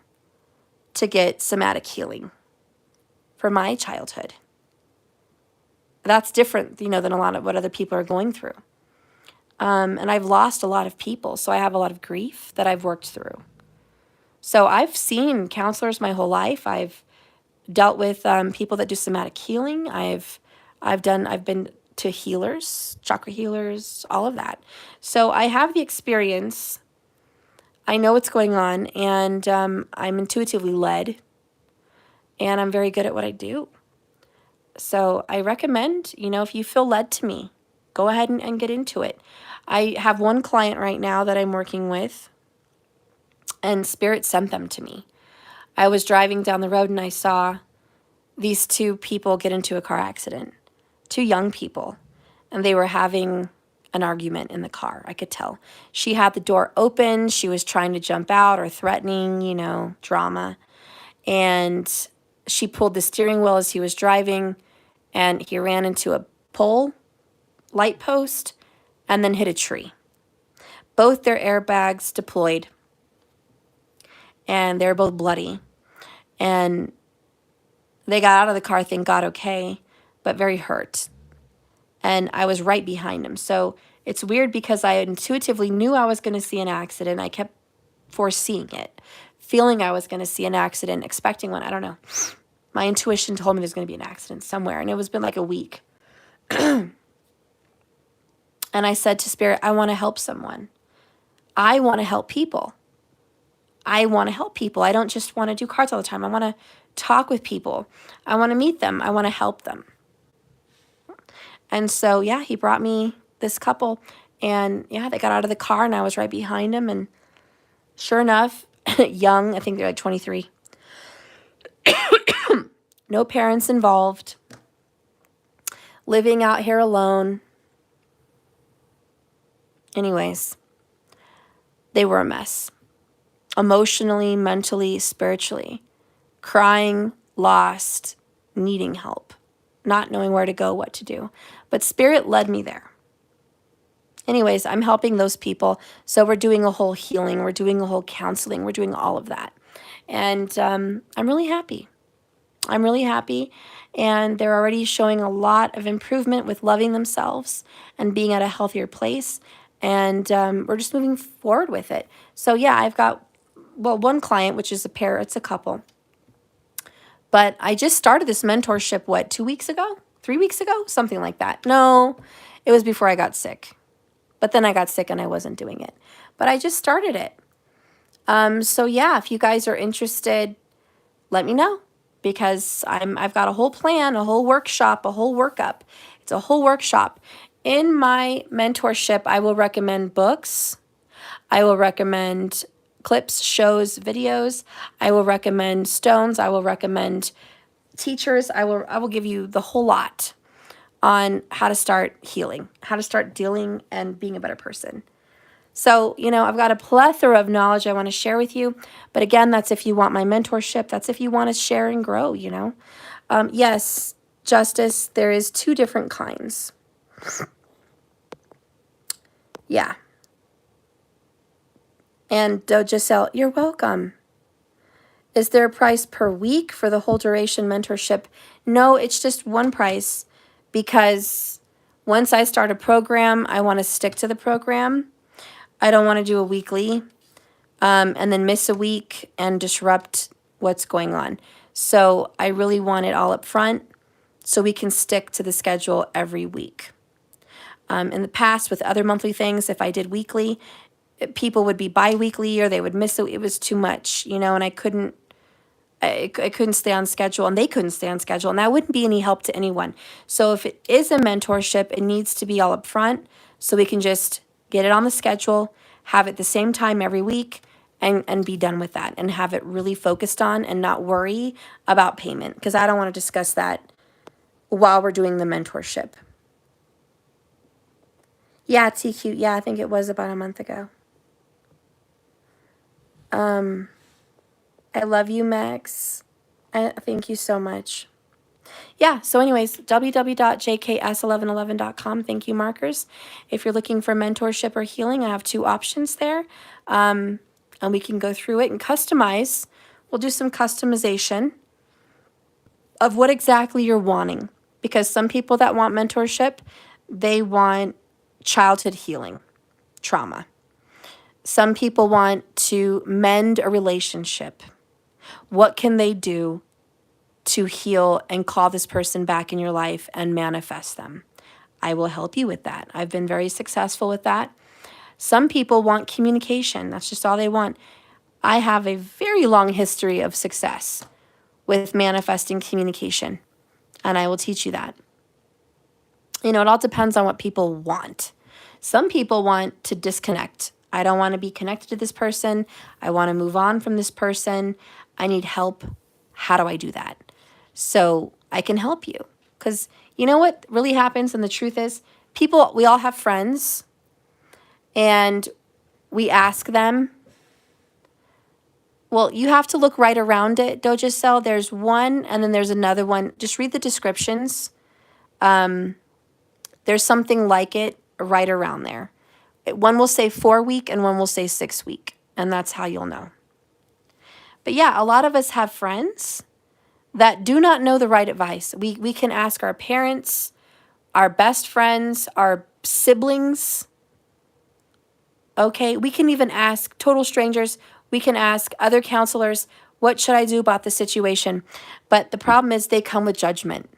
to get somatic healing for my childhood. That's different, you know, than a lot of what other people are going through. And I've lost a lot of people, so I have a lot of grief that I've worked through. So I've seen counselors my whole life. I've dealt with people that do somatic healing. I've been to healers, chakra healers, all of that. So I have the experience. I know what's going on, and I'm intuitively led, and I'm very good at what I do. So I recommend, if you feel led to me, go ahead and get into it. I have one client right now that I'm working with, and Spirit sent them to me. I was driving down the road and I saw these two people get into a car accident, two young people, and they were having an argument in the car. I could tell. She had the door open. She was trying to jump out or threatening, drama. And she pulled the steering wheel as he was driving, and he ran into a pole, light post, and then hit a tree. Both their airbags deployed, and they're both bloody. And they got out of the car, thank God, okay, but very hurt. And I was right behind him. So it's weird because I intuitively knew I was going to see an accident. I kept foreseeing it, feeling I was going to see an accident, expecting one. I don't know. My intuition told me there's going to be an accident somewhere, and it was been like a week. And I said to Spirit, I want to help someone. I want to help people. I want to help people. I don't just want to do cards all the time. I want to talk with people. I want to meet them. I want to help them. And so, yeah, he brought me this couple, and yeah, they got out of the car and I was right behind him. And sure enough, young, I think they're like 23. No parents involved. Living out here alone. Anyways, they were a mess. Emotionally, mentally, spiritually. Crying, lost, needing help. Not knowing where to go, what to do. But Spirit led me there. Anyways, I'm helping those people. So we're doing a whole healing. We're doing a whole counseling. We're doing all of that. And I'm really happy. I'm really happy. And they're already showing a lot of improvement with loving themselves and being at a healthier place. And we're just moving forward with it. So yeah, I've got, one client, which is a pair. It's a couple. But I just started this mentorship, 2 weeks ago? 3 weeks ago? Something like that. No, it was before I got sick. But then I got sick and I wasn't doing it. But I just started it. So yeah, if you guys are interested, let me know. Because I've got a whole plan, a whole workshop, a whole workup. It's a whole workshop. In my mentorship, I will recommend books. I will recommend clips, shows, videos. I will recommend stones. I will recommend teachers. I will give you the whole lot on how to start healing, how to start dealing and being a better person. So, I've got a plethora of knowledge I want to share with you. But again, that's if you want my mentorship. That's if you want to share and grow, Yes, Justice, there is 2 different kinds. Yeah. And Giselle, you're welcome. Is there a price per week for the whole duration mentorship? No, it's just one price because once I start a program, I want to stick to the program. I don't want to do a weekly and then miss a week and disrupt what's going on. So I really want it all up front so we can stick to the schedule every week. In the past with other monthly things, if I did weekly, people would be bi-weekly or they would miss it. It was too much, and I couldn't stay on schedule and they couldn't stay on schedule and that wouldn't be any help to anyone. So if it is a mentorship, it needs to be all up front so we can just get it on the schedule, have it the same time every week and be done with that and have it really focused on and not worry about payment because I don't want to discuss that while we're doing the mentorship. Yeah, TQ. Yeah, I think it was about a month ago. I love you, Max. Thank you so much. Yeah, so anyways, www.jks1111.com. Thank you, markers. If you're looking for mentorship or healing, I have 2 options there. And we can go through it and customize. We'll do some customization of what exactly you're wanting. Because some people that want mentorship, they want childhood healing, trauma. Some people want to mend a relationship. What can they do to heal and call this person back in your life and manifest them? I will help you with that. I've been very successful with that. Some people want communication. That's just all they want. I have a very long history of success with manifesting communication, and I will teach you that. You know, it all depends on what people want. Some people want to disconnect. I don't want to be connected to this person. I want to move on from this person. I need help. How do I do that? So I can help you. Because you know what really happens, and the truth is, people, we all have friends, and we ask them. Well, you have to look right around it, Doja Cell. There's one, and then there's another one. Just read the descriptions. There's something like it right around there. One will say 4-week and one will say 6-week, and that's how you'll know. But yeah, a lot of us have friends that do not know the right advice. We can ask our parents, our best friends, our siblings. Okay, we can even ask total strangers. We can ask other counselors, what should I do about the situation? But the problem is they come with judgment.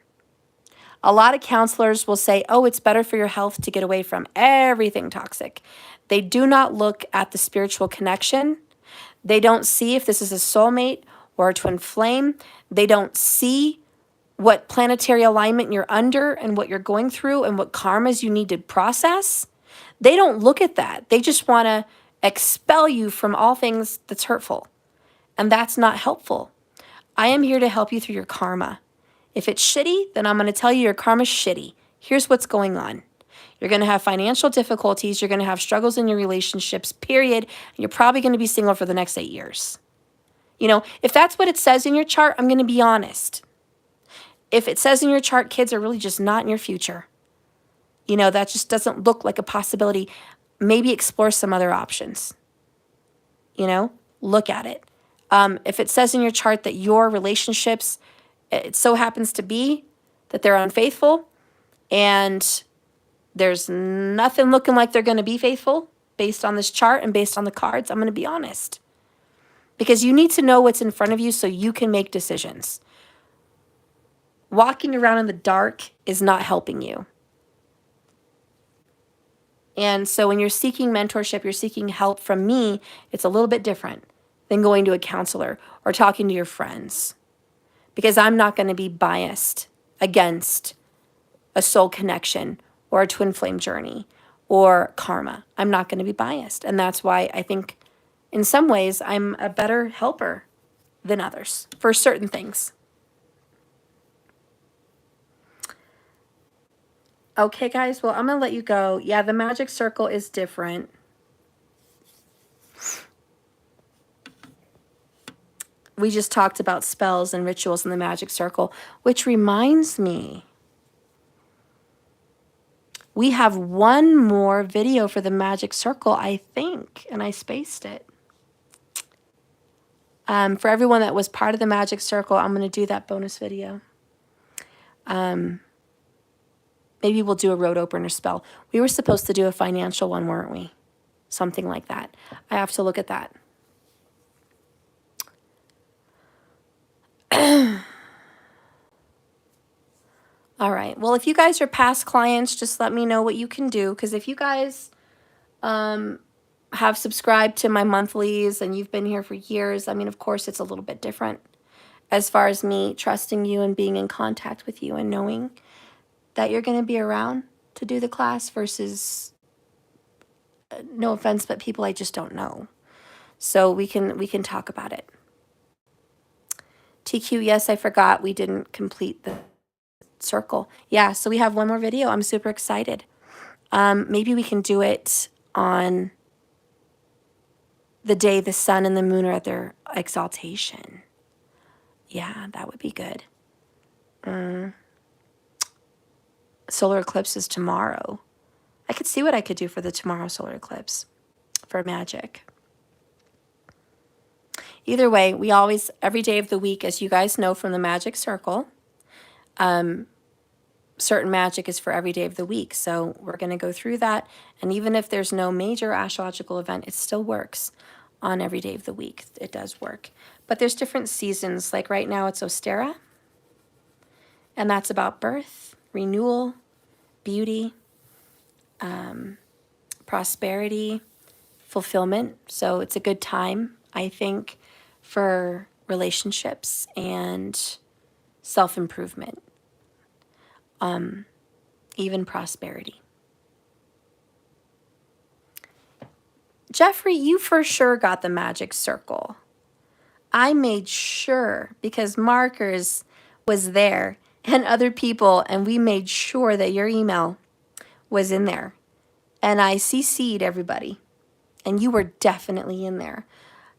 A lot of counselors will say, oh, it's better for your health to get away from everything toxic. They do not look at the spiritual connection. They don't see if this is a soulmate or a twin flame. They don't see what planetary alignment you're under and what you're going through and what karmas you need to process. They don't look at that. They just want to expel you from all things that's hurtful. And that's not helpful. I am here to help you through your karma. If it's shitty, then I'm going to tell you your karma's shitty. Here's what's going on. You're going to have financial difficulties. You're going to have struggles in your relationships, period. And you're probably going to be single for the next 8 years. You know, if that's what it says in your chart, I'm going to be honest. If it says in your chart, kids are really just not in your future, you know, that just doesn't look like a possibility. Maybe explore some other options. You know, look at it. If it says in your chart that your relationships, it so happens to be that they're unfaithful and there's nothing looking like they're going to be faithful based on this chart and based on the cards, I'm going to be honest. Because you need to know what's in front of you so you can make decisions. Walking around in the dark is not helping you. And so when you're seeking mentorship, you're seeking help from me, it's a little bit different than going to a counselor or talking to your friends. Because I'm not going to be biased against a soul connection or a twin flame journey or karma. I'm not going to be biased. And that's why I think in some ways I'm a better helper than others for certain things. Okay, guys, well, I'm going to let you go. Yeah, the magic circle is different. We just talked about spells and rituals in the magic circle, which reminds me, we have one more video for the magic circle, I think, and I spaced it. For everyone that was part of the magic circle, I'm going to do that bonus video. Maybe we'll do a road opener spell. We were supposed to do a financial one, weren't we? Something like that. I have to look at that. All right. Well, if you guys are past clients, just let me know what you can do. Because if you guys have subscribed to my monthlies and you've been here for years, I mean, of course, it's a little bit different as far as me trusting you and being in contact with you and knowing that you're going to be around to do the class versus, no offense, but people I just don't know. So we can talk about it. TQ, yes, I forgot we didn't complete the circle. Yeah, so we have one more video. I'm super excited. Maybe we can do it on the day the sun and the moon are at their exaltation. Yeah, that would be good. Solar eclipse is tomorrow. I could see what I could do for the tomorrow solar eclipse for magic. Either way, we always, every day of the week, as you guys know from the magic circle, certain magic is for every day of the week. So we're going to go through that. And even if there's no major astrological event, it still works on every day of the week. It does work. But there's different seasons. Like right now it's Ostera. And that's about birth, renewal, beauty, prosperity, fulfillment. So it's a good time, I think, for relationships and self-improvement, even prosperity. Jeffrey, you for sure got the magic circle. I made sure because Markers was there and other people, and we made sure that your email was in there. And I CC'd everybody, and you were definitely in there.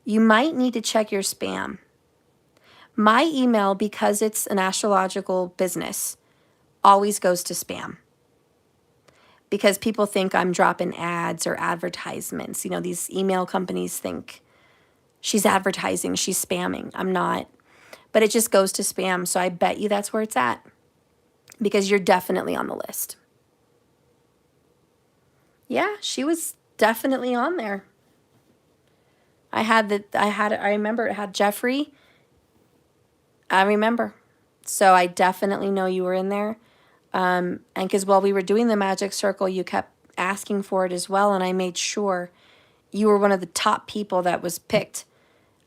You might need to check your spam. My email, because it's an astrological business, always goes to spam. Because people think I'm dropping ads or advertisements. You know, these email companies think she's advertising, she's spamming. I'm not. But it just goes to spam. So I bet you that's where it's at. Because you're definitely on the list. Yeah, she was definitely on there. I remember it had Jeffrey. I remember. So I definitely know you were in there. And because while we were doing the magic circle, you kept asking for it as well. And I made sure you were one of the top people that was picked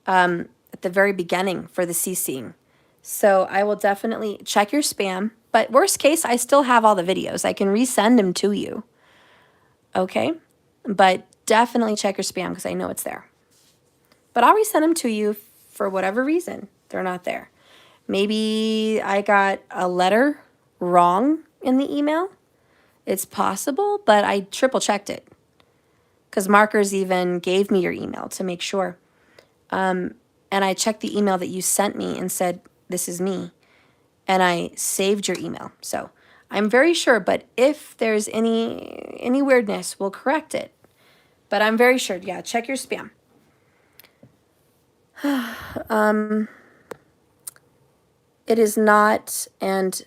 at the very beginning for the CCing. So I will definitely check your spam. But worst case, I still have all the videos. I can resend them to you. Okay? But definitely check your spam because I know it's there. But I'll resend them to you for whatever reason. They're not there. Maybe I got a letter wrong in the email. It's possible, but I triple checked it. Because Markers even gave me your email to make sure. And I checked the email that you sent me and said, this is me. And I saved your email. So I'm very sure, but if there's any weirdness, we'll correct it. But I'm very sure. Yeah, check your spam. It is not, and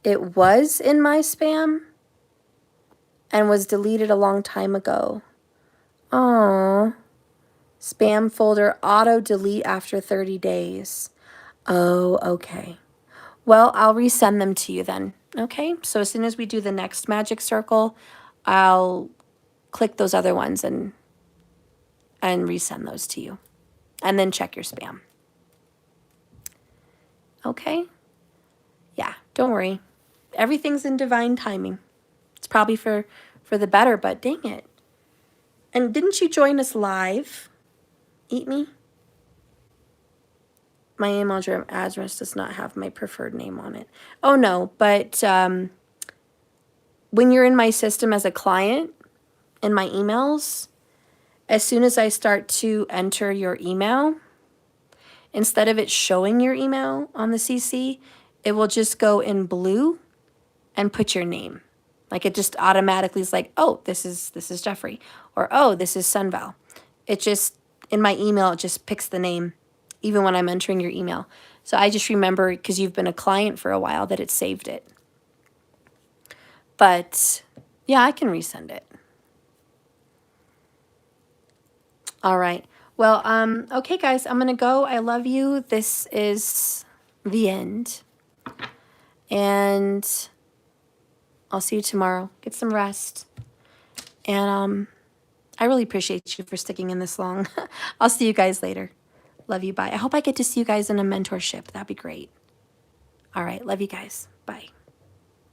it was in my spam and was deleted a long time ago. Oh, spam folder auto delete after 30 days. Oh, okay. Well, I'll resend them to you then. Okay, so as soon as we do the next magic circle, I'll click those other ones and resend those to you. And then check your spam. Okay? Yeah, don't worry. Everything's in divine timing. It's probably for the better, but dang it. And didn't you join us live? Eat Me? My email address does not have my preferred name on it. Oh, no, but when you're in my system as a client, in my emails, as soon as I start to enter your email, instead of it showing your email on the CC, it will just go in blue and put your name. Like it just automatically is like, oh, this is Jeffrey, or oh, this is Sunval. It just, in my email, it just picks the name, even when I'm entering your email. So I just remember, because you've been a client for a while, that it saved it. But yeah, I can resend it. All right. Well, okay, guys, I'm gonna go. I love you. This is the end, and I'll see you tomorrow. Get some rest. And I really appreciate you for sticking in this long. I'll see you guys later. Love you. Bye. I hope I get to see you guys in a mentorship. That'd be great. All right. Love you guys. Bye.